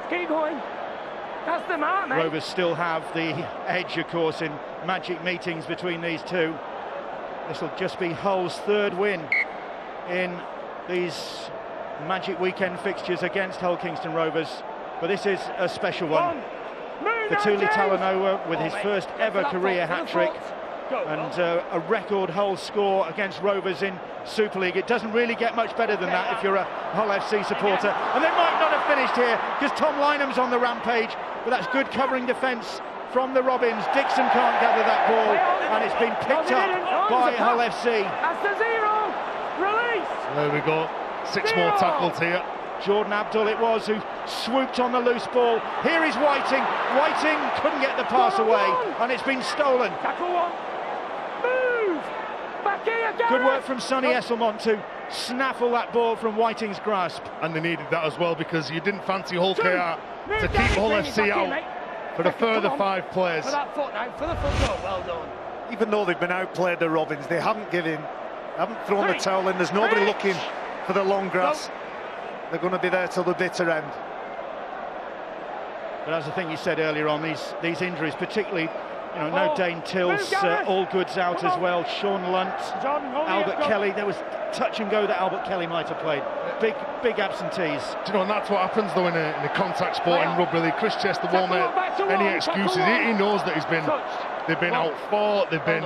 Speaker 3: keep going. That's the mark, mate.
Speaker 2: Rovers still have the edge, of course, in magic meetings between these 2. This will just be Hull's 3rd win in these magic weekend fixtures against Hull Kingston Rovers. But this is a special one. Fetuli Talanoa with his first ever career hat-trick and a record Hull score against Rovers in Super League. It doesn't really get much better than that if you're a Hull FC supporter. And they might not have finished here because Tom Lynham's on the rampage, but that's good covering defence from the Robins. Dixon can't gather that ball, and it's been picked up by Hull FC.
Speaker 3: That's the 0. Release.
Speaker 5: There we go. 6 more tackles here.
Speaker 2: Jordan Abdul it was who swooped on the loose ball. Here is Whiting. Whiting couldn't get the pass away, and it's been stolen.
Speaker 3: Tackle 1. Move. Back here, Gareth.
Speaker 2: Good work from Sonny Esselmont to snaffle that ball from Whiting's grasp.
Speaker 5: And they needed that as well, because you didn't fancy Hull KR to keep Hull FC out for the further 5 players.
Speaker 3: For that foot now, for the foot goal, well done.
Speaker 4: Even though they've been outplayed, the Robins, they haven't given, haven't thrown the towel in. There's nobody looking for the long grass. They're going to be there till the bitter end.
Speaker 2: But as the thing you said earlier on, these injuries, particularly You know, no Dane Tills, all goods out as well. Sean Lunt, Albert Kelly. There was touch and go that Albert Kelly might have played. Big absentees.
Speaker 5: Do you know, and that's what happens though in a contact sport in rugby league. Chris Chester won't make any excuses. He knows that they've been outfought. They've been.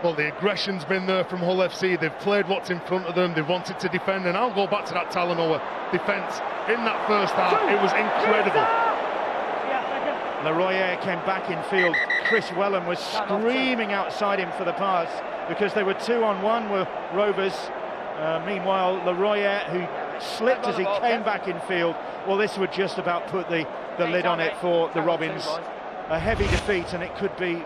Speaker 5: Well, the aggression's been there from Hull FC. They've played what's in front of them. They've wanted to defend, and I'll go back to that Talanoa defence in that first half. It was incredible.
Speaker 2: Le Royer came back in field. Chris Wellham was screaming outside him for the pass because they were 2-on-1 with Rovers. Meanwhile, Le Royer, who slipped as he came back in field. Well, this would just about put the lid on it for the Robins. A heavy defeat, and it could be.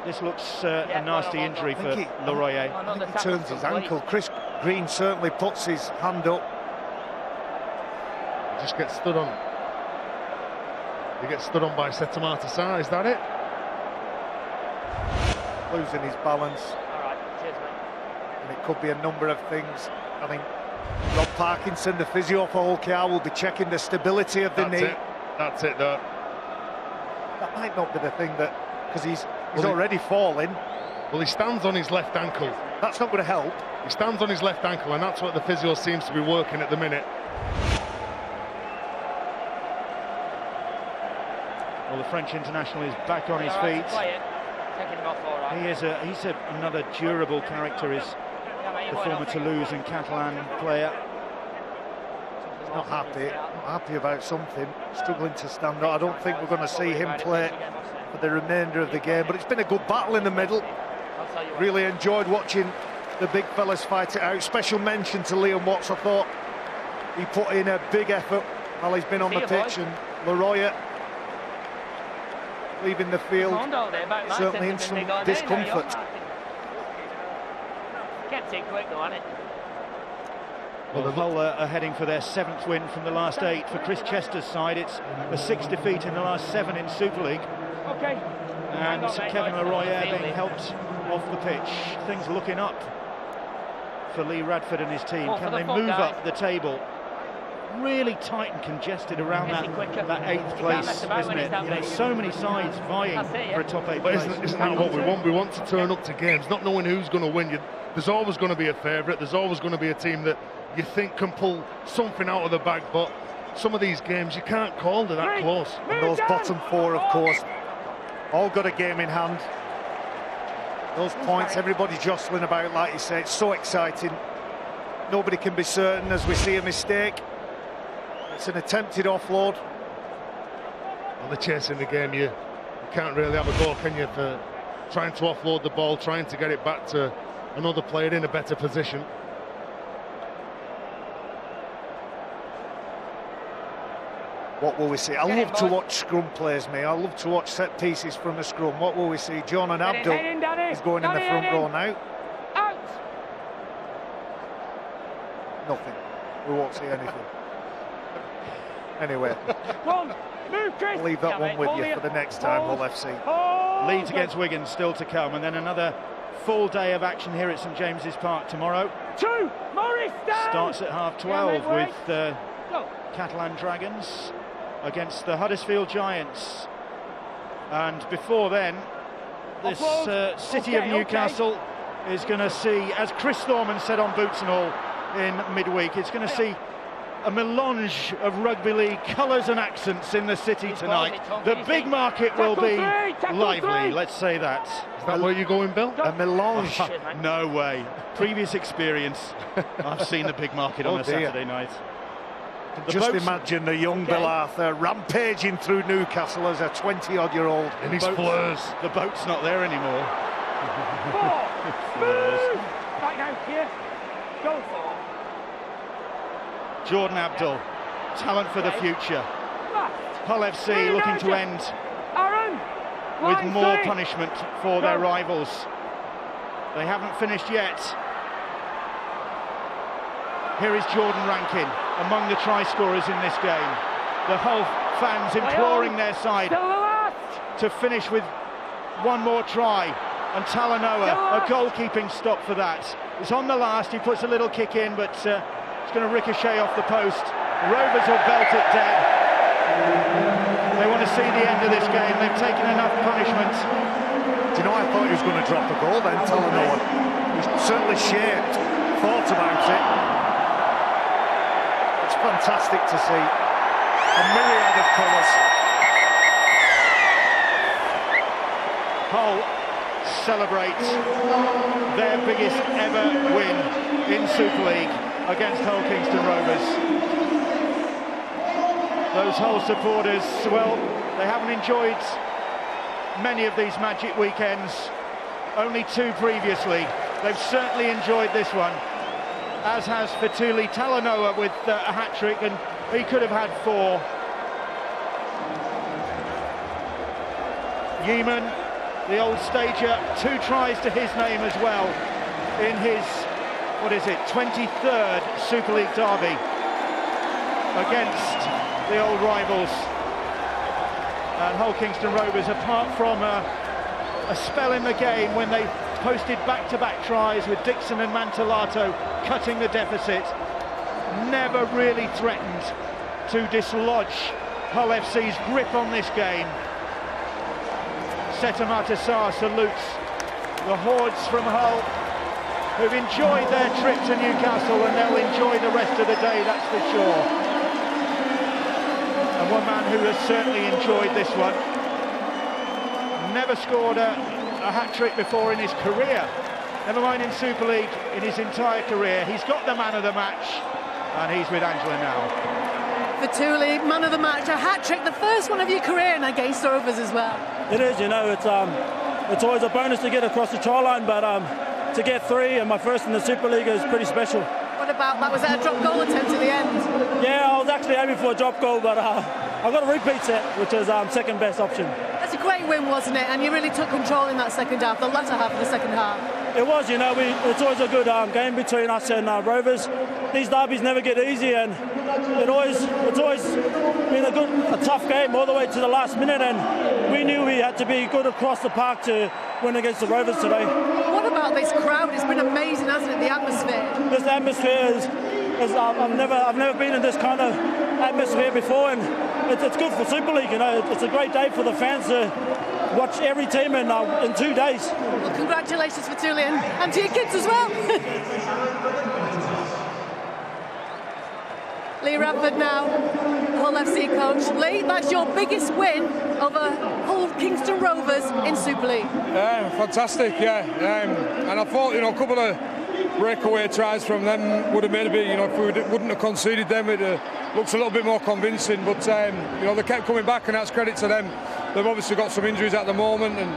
Speaker 2: This looks a nasty injury for Le Royer.
Speaker 4: I think he turns his ankle. Chris Green certainly puts his hand up.
Speaker 5: He just gets stood on. He gets stood on by Setamata Sarr, is that it?
Speaker 4: Losing his balance. And it could be a number of things. I think Rob Parkinson, the physio for Hull KR, will be checking the stability of the knee.
Speaker 5: That's it, though.
Speaker 4: That might not be the thing that, because he's already falling.
Speaker 5: Well, he stands on his left ankle.
Speaker 4: That's not going to help.
Speaker 5: He stands on his left ankle, and that's what the physio seems to be working at the minute.
Speaker 2: Well, the French international is back on his feet. He's another durable character, is the former Toulouse and Catalan player.
Speaker 4: He's not happy about something, struggling to stand up. I don't think we're going to see him play for the remainder of the game, but it's been a good battle in the middle. Really enjoyed watching the big fellas fight it out. Special mention to Liam Watts. I thought he put in a big effort while he's been on the pitch, and Le Royer leaving the field certainly in some discomfort.
Speaker 2: Well, Hull are heading for their 7th win from the last 8. For Chris Chester's side, it's a 6th defeat in the last 7 in Super League. And Kevin Le Royer being helped off the pitch. Things looking up for Lee Radford and his team. Can they move up the table? Really tight and congested around that 8th place, isn't it? You know, so many sides vying for a top 8 place.
Speaker 5: Isn't that what we want? We want to turn up to games, not knowing who's going to win. There's always going to be a favourite. There's always going to be a team that you think can pull something out of the bag, but some of these games you can't call they're that close.
Speaker 4: And those bottom 4, of course, all got a game in hand. Those points, everybody's jostling about, like you say. It's so exciting. Nobody can be certain as we see a mistake. It's an attempted offload.
Speaker 5: Well, they're chasing the game. You can't really have a go, can you, for trying to offload the ball, trying to get it back to another player in a better position.
Speaker 4: What will we see? I love to watch scrum plays, mate. I love to watch set pieces from a scrum. What will we see? John and Abdul is going in the front row now. Nothing. We won't see anything. Anyway, I'll leave that one with you for the next time, Hull FC.
Speaker 2: Leeds against Wigan still to come, and then another full day of action here at St James's Park tomorrow. Starts at 12:30 with Catalan Dragons against the Huddersfield Giants. And before then, this city of Newcastle is going to see, as Chris Thorman said on Boots and All in midweek, it's going to see a melange of rugby league colours and accents in the city tonight. The big market will be lively, let's say that.
Speaker 5: Is that where you're going, Bill?
Speaker 4: A melange?
Speaker 2: No way. Previous experience, I've seen the big market on a Saturday night.
Speaker 4: Just imagine the young Bill Arthur rampaging through Newcastle as a 20-odd-year-old.
Speaker 5: In his fleurs.
Speaker 2: The boat's not there anymore.
Speaker 3: Right now, here. Go for.
Speaker 2: Jordan Abdul, talent for the future. Hull FC looking to end with more punishment for their rivals. They haven't finished yet. Here is Jordan Rankin among the try scorers in this game. The Hull fans imploring their side to finish with one more try. And Talanoa, a goalkeeping stop for that. It's on the last, he puts a little kick in, but it's going to ricochet off the post. Rovers will belt it dead. They want to see the end of this game. They've taken enough punishment.
Speaker 4: Do you know, I thought he was going to drop a goal then, Talanoa. He's certainly shaped, thought about it. It's fantastic to see. A myriad of colours.
Speaker 2: Hull celebrate their biggest ever win in Super League against Hull Kingston Rovers. Those Hull supporters, well, they haven't enjoyed many of these Magic weekends, only 2 previously. They've certainly enjoyed this one, as has Fetuli Talanoa with a hat-trick, and he could have had 4. Yeaman, the old stager, 2 tries to his name as well in his, 23rd Super League derby against the old rivals. And Hull Kingston Rovers, apart from a spell in the game when they posted back-to-back tries with Dixon and Mantellato cutting the deficit, never really threatened to dislodge Hull FC's grip on this game. Seta Matassar salutes the hordes from Hull who've enjoyed their trip to Newcastle, and they'll enjoy the rest of the day, that's for sure. And one man who has certainly enjoyed this one, never scored a hat-trick before in his career, never mind in Super League, in his entire career. He's got the man of the match, and he's with Angela now.
Speaker 8: Fetuli, man of the match, a hat-trick, the first one of your career, and against Rovers as well.
Speaker 9: It is, you know, it's always a bonus to get across the try line, but to get 3 and my first in the Super League is pretty special.
Speaker 8: What about that? Was that a drop goal attempt at the end?
Speaker 9: Yeah, I was actually aiming for a drop goal, but I got a repeat set, which is second best option.
Speaker 8: That's a great win, wasn't it? And you really took control in that second half, the latter half of the second half.
Speaker 9: It was, you know, it's always a good game between us and Rovers. These derbies never get easy, and it's always been a tough game all the way to the last minute, and we knew we had to be good across the park to win against the Rovers today.
Speaker 8: What about this crowd? It's been amazing, hasn't it, the atmosphere?
Speaker 9: This atmosphere is I've never been in this kind of atmosphere before, and it's good for Super League, you know. It's a great day for the fans to watch every team in 2 days.
Speaker 8: Well, congratulations, Fetuli, and to your kids as well. Lee Radford now, Hull FC coach. Lee, that's your biggest win over Hull Kingston Rovers in Super League.
Speaker 10: Yeah, fantastic, yeah. And I thought, you know, a couple of breakaway tries from them would have maybe, you know, if we wouldn't have conceded them, it looks a little bit more convincing. But, you know, they kept coming back, and that's credit to them. They've obviously got some injuries at the moment, and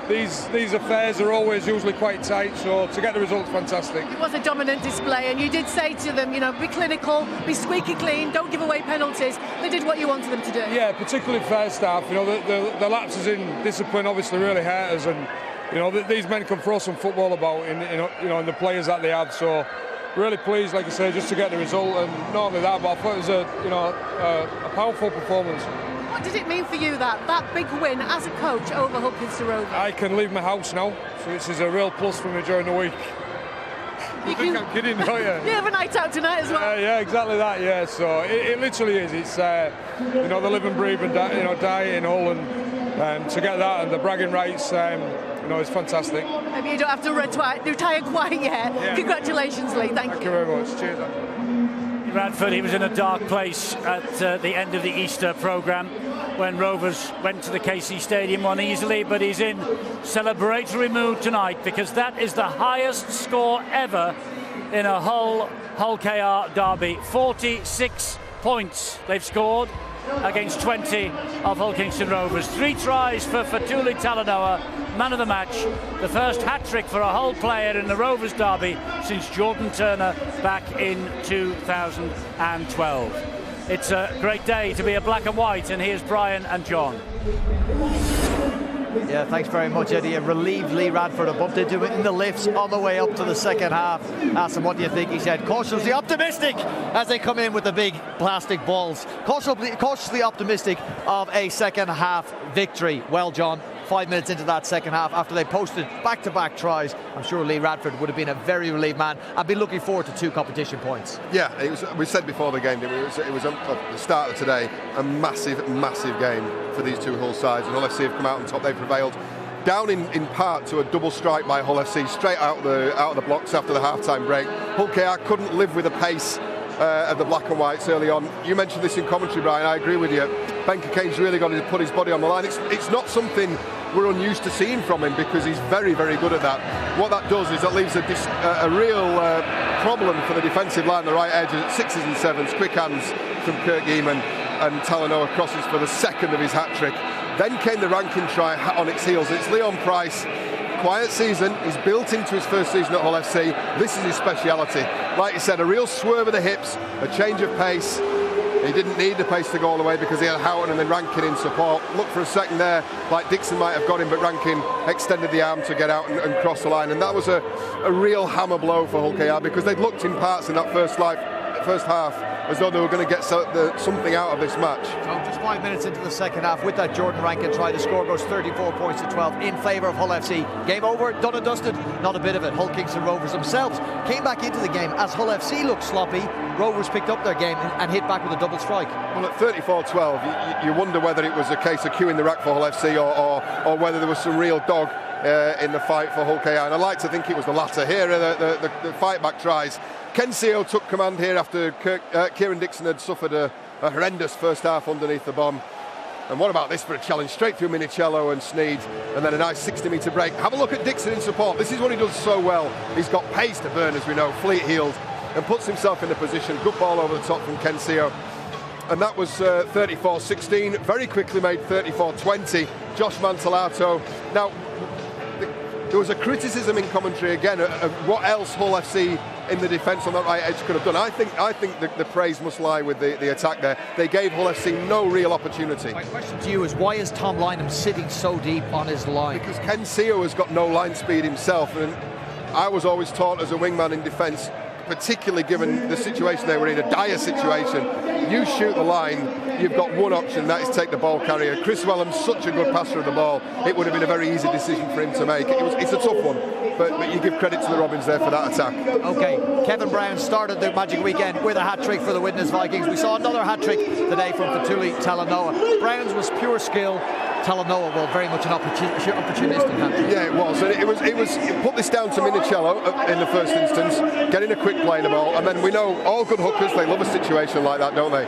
Speaker 10: these affairs are always usually quite tight, so to get the results, fantastic. It was
Speaker 8: a dominant display, and you did say to them, you know, be clinical, be squeaky clean, don't give away penalties. They did what you wanted them to do.
Speaker 10: Yeah, particularly first half. You know, the lapses in discipline obviously really hurt us, and you know, these men can throw some football about in the players that they have. So really pleased, like I say, just to get the result, and not only that, but I thought it was a powerful performance.
Speaker 8: What did it mean for you, that big win as a coach over Hull Kingston Rovers?
Speaker 10: I can leave my house now, so this is a real plus for me during the week. You think I'm kidding, don't you?
Speaker 8: You have a night out tonight as well.
Speaker 10: Yeah, exactly that. Yeah, so it literally is. It's you know, the live and breathe and diet in Hull, and to get that and the bragging rights, you know, it's fantastic.
Speaker 8: Maybe you don't have to retire quite yet. Yeah. Congratulations, Lee. Thank you.
Speaker 10: Thank you very much. Cheers.
Speaker 1: Radford, he was in a dark place at the end of the Easter programme when Rovers went to the KC Stadium, won easily, but he's in celebratory mood tonight because that is the highest score ever in a Hull KR derby. 46 points they've scored against 20 of Hull Kingston Rovers. 3 tries for Fetuli Talanoa, man of the match. The first hat-trick for a Hull player in the Rovers derby since Jordan Turner back in 2012. It's a great day to be a black and white, and here's Brian and John.
Speaker 7: Yeah, thanks very much, Eddie. A relieved Lee Radford. I bumped into him in the lifts on the way up to the second half. Asked him what do you think. He said cautiously optimistic as they come in with the big plastic balls. Cautiously optimistic of a second half victory. Well, John, 5 minutes into that second half, after they posted back-to-back tries, I'm sure Lee Radford would have been a very relieved man. I'd be looking forward to 2 competition points.
Speaker 11: Yeah, we said before the game, didn't we? It was at the start of today, a massive game for these two Hull sides, and Hull FC have come out on top. They've prevailed. Down in part to a double strike by Hull FC, straight out of the blocks after the half-time break. Hull KR couldn't live with the pace of the black and whites early on. You mentioned this in commentary, Brian. I agree with you. Ben Cockaine's really got to put his body on the line. It's not something we're unused to seeing from him, because he's very good at that. What that does is that leaves a real problem for the defensive line, the right edge, at 6s and 7s, quick hands from Kurt Geeman, and Talanoa crosses for the second of his hat-trick. Then came the Rankin try on its heels. It's Leon Price. Quiet season, he's built into his first season at Hull FC. This is his speciality. Like you said, a real swerve of the hips, a change of pace. He didn't need the pace to go all the way because he had Houghton and then Rankin in support. Looked for a second there, like Dixon might have got him, but Rankin extended the arm to get out and cross the line. And that was a real hammer blow for Hull KR, because they'd looked in parts in that first half as though they were going to get something out of this match.
Speaker 7: So just 5 minutes into the second half, with that Jordan Rankin try, the score goes 34 points to 12 in favour of Hull FC. Game over, done and dusted, not a bit of it. Hull Kingston Rovers themselves came back into the game as Hull FC looked sloppy. Rovers picked up their game and hit back with a double strike. Well,
Speaker 11: at 34-12, you wonder whether it was a case of queuing the rack for Hull FC or whether there was some real dog in the fight for Hull KR, and I like to think it was the latter. Here are the fight back tries. Ken Seo took command here after Kieran Dixon had suffered a horrendous first half underneath the bomb. And what about this for a challenge? Straight through Minicello and Sneed, and then a nice 60-metre break. Have a look at Dixon in support. This is what he does so well. He's got pace to burn, as we know, fleet-heeled, and puts himself in a position. Good ball over the top from Ken Seo. And that was 34-16. Very quickly made 34-20. Josh Mantellato. Now, there was a criticism in commentary again of what else Hull FC in the defence on that right edge could have done. I think the praise must lie with the attack there. They gave Hull FC no real opportunity.
Speaker 7: My question to you is, why is Tom Lynham sitting so deep on his line?
Speaker 11: Because Ken Seo has got no line speed himself, and I was always taught as a wingman in defence, particularly given the situation they were in, a dire situation, you shoot the line, you've got one option, that is take the ball carrier. Chris Wellham's such a good passer of the ball, it would have been a very easy decision for him to make. It's a tough one, but you give credit to the Robins there for that attack.
Speaker 7: Okay, Kevin Brown started the Magic Weekend with a hat-trick for the Widnes Vikings. We saw another hat-trick today from Fetuli Talanoa. Brown's was pure skill. Talanoa, well, very much an opportunistic hat-trick.
Speaker 11: Yeah, it was. And it put this down to Minicello in the first instance, getting a quick play in the ball, and then we know all good hookers, they love a situation like that, don't they?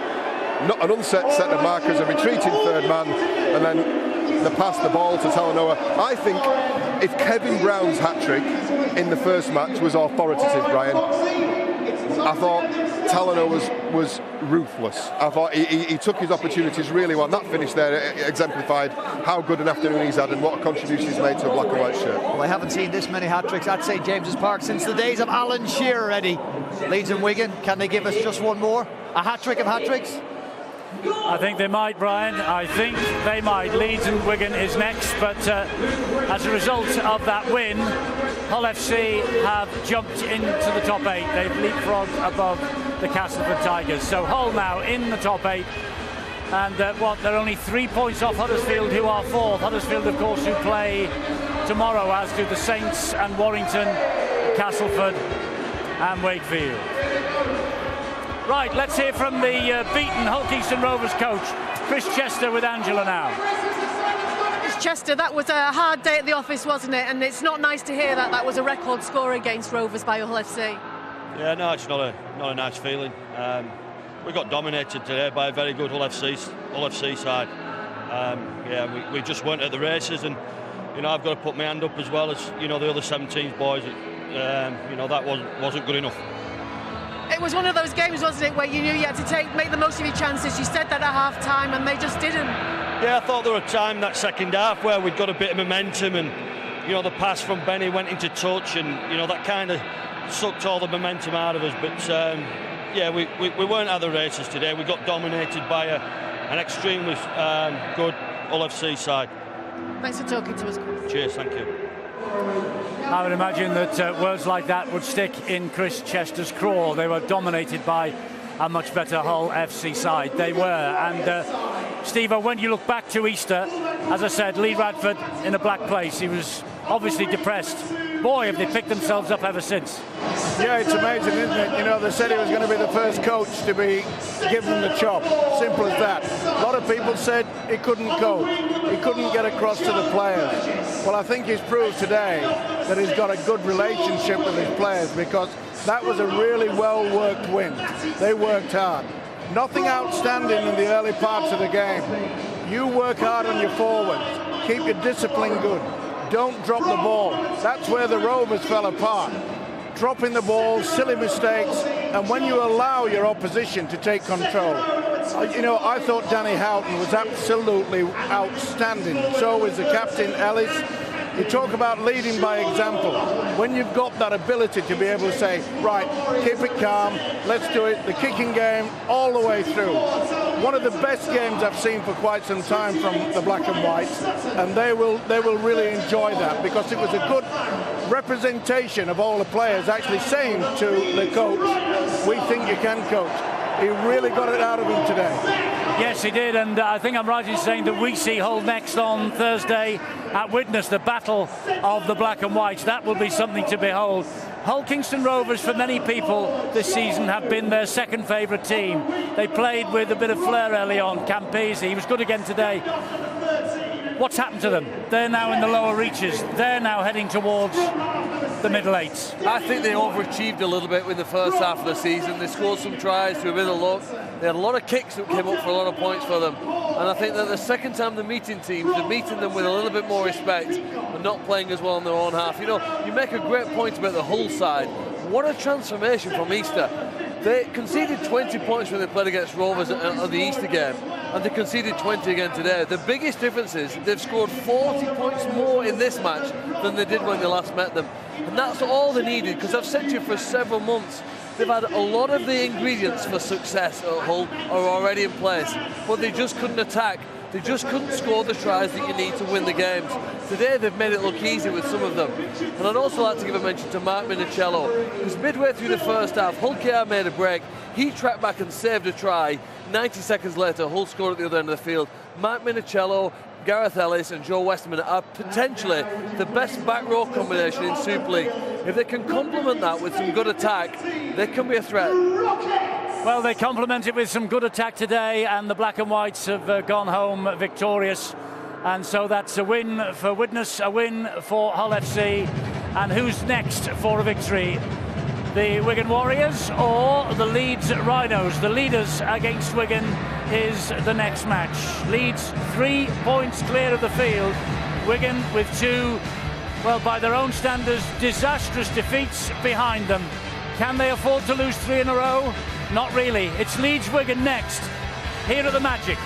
Speaker 11: Not an unset set of markers, a retreating third man, and then the pass, the ball to Talanoa. I think if Kevin Brown's hat-trick in the first match was authoritative, Brian, I thought Talanoa was ruthless. I thought he took his opportunities really well. That finish there exemplified how good an afternoon he's had and what a contribution he's made to a black and white shirt.
Speaker 7: Well, I haven't seen this many hat-tricks at St James's Park since the days of Alan Shearer, Eddie. Leeds and Wigan, can they give us just one more? A hat-trick of hat-tricks?
Speaker 1: I think they might, Brian. I think they might. Leeds and Wigan is next, but as a result of that win, Hull FC have jumped into the top 8. They've leapfrogged above the Castleford Tigers. So Hull now in the top 8. And they're only 3 points off Huddersfield, who are 4th. Huddersfield, of course, who play tomorrow, as do the Saints and Warrington, Castleford and Wakefield. Right, let's hear from the beaten Hull Kingston Rovers coach, Chris Chester, with Angela now.
Speaker 8: Chester, that was a hard day at the office, wasn't it? And it's not nice to hear that was a record score against Rovers by Hull FC.
Speaker 12: Yeah, no, it's not a nice feeling. We got dominated today by a very good Hull FC side. Yeah, we just weren't at the races, and I've got to put my hand up as well as the other 17 boys. That wasn't good enough.
Speaker 8: It was one of those games, wasn't it, where you knew you had to make the most of your chances. You said that at half-time, and they just didn't.
Speaker 12: Yeah, I thought there were times that second half where we'd got a bit of momentum, and the pass from Benny went into touch, and that kind of sucked all the momentum out of us. But yeah, we weren't at the races today. We got dominated by an extremely good Hull FC side.
Speaker 8: Thanks for talking to us, Chris.
Speaker 12: Cheers, thank you.
Speaker 1: I would imagine that words like that would stick in Chris Chester's craw. They were dominated by a much better Hull FC side. They were, and Steve, when you look back to Easter, as I said, Lee Radford in a black place. He was obviously depressed. Boy, have they picked themselves up ever since.
Speaker 13: Yeah, it's amazing, isn't it? You know, they said he was going to be the first coach to be given the chop. Simple as that. A lot of people said he couldn't coach. He couldn't get across to the players. Well, I think he's proved today that he's got a good relationship with his players, because that was a really well-worked win. They worked hard. Nothing outstanding in the early parts of the game. You work hard on your forwards. Keep your discipline good. Don't drop the ball. That's where the Rovers fell apart. Dropping the ball, silly mistakes, and when you allow your opposition to take control. You know, I thought Danny Houghton was absolutely outstanding. So was the captain, Ellis. You talk about leading by example. When you've got that ability to be able to say, right, keep it calm, let's do it, the kicking game all the way through. One of the best games I've seen for quite some time from the Black and Whites, and they will really enjoy that, because it was a good representation of all the players actually saying to the coach, we think you can coach. He really got it out of him today.
Speaker 1: Yes, he did, and I think I'm right in saying that we see Hull next on Thursday at Widnes, the battle of the Black and Whites. That will be something to behold. Hull Kingston Rovers, for many people this season, have been their second favourite team. They played with a bit of flair early on. Campese, he was good again today. What's happened to them? They're now in the lower reaches. They're now heading towards the middle eights.
Speaker 14: I think they overachieved a little bit in the first half of the season. They scored some tries to a bit of luck. They had a lot of kicks that came up for a lot of points for them. And I think that the second time they're meeting teams, they're meeting them with a little bit more respect and not playing as well in their own half. You know, you make a great point about the Hull side. What a transformation from Easter. They conceded 20 points when they played against Rovers at the Easter game, and they conceded 20 again today. The biggest difference is they've scored 40 points more in this match than they did when they last met them. And that's all they needed, because I've said to you for several months, they've had a lot of the ingredients for success at Hull are already in place, but they just couldn't attack. They just couldn't score the tries that you need to win the games. Today they've made it look easy with some of them. And I'd also like to give a mention to Mark Minicello, because midway through the first half, Hull KR made a break. He tracked back and saved a try. 90 seconds later, Hull scored at the other end of the field. Mark Minicello, Gareth Ellis and Joe Westerman are potentially the best back row combination in Super League. If they can complement that with some good attack, they can be a threat.
Speaker 1: Well, they complement it with some good attack today, and the Black and Whites have gone home victorious. And so that's a win for Widnes, a win for Hull FC. And who's next for a victory? The Wigan Warriors or the Leeds Rhinos? The leaders against Wigan is the next match. Leeds 3 points clear of the field. Wigan with 2, well, by their own standards, disastrous defeats behind them. Can they afford to lose 3 in a row? Not really. It's Leeds Wigan next, here at the Magic.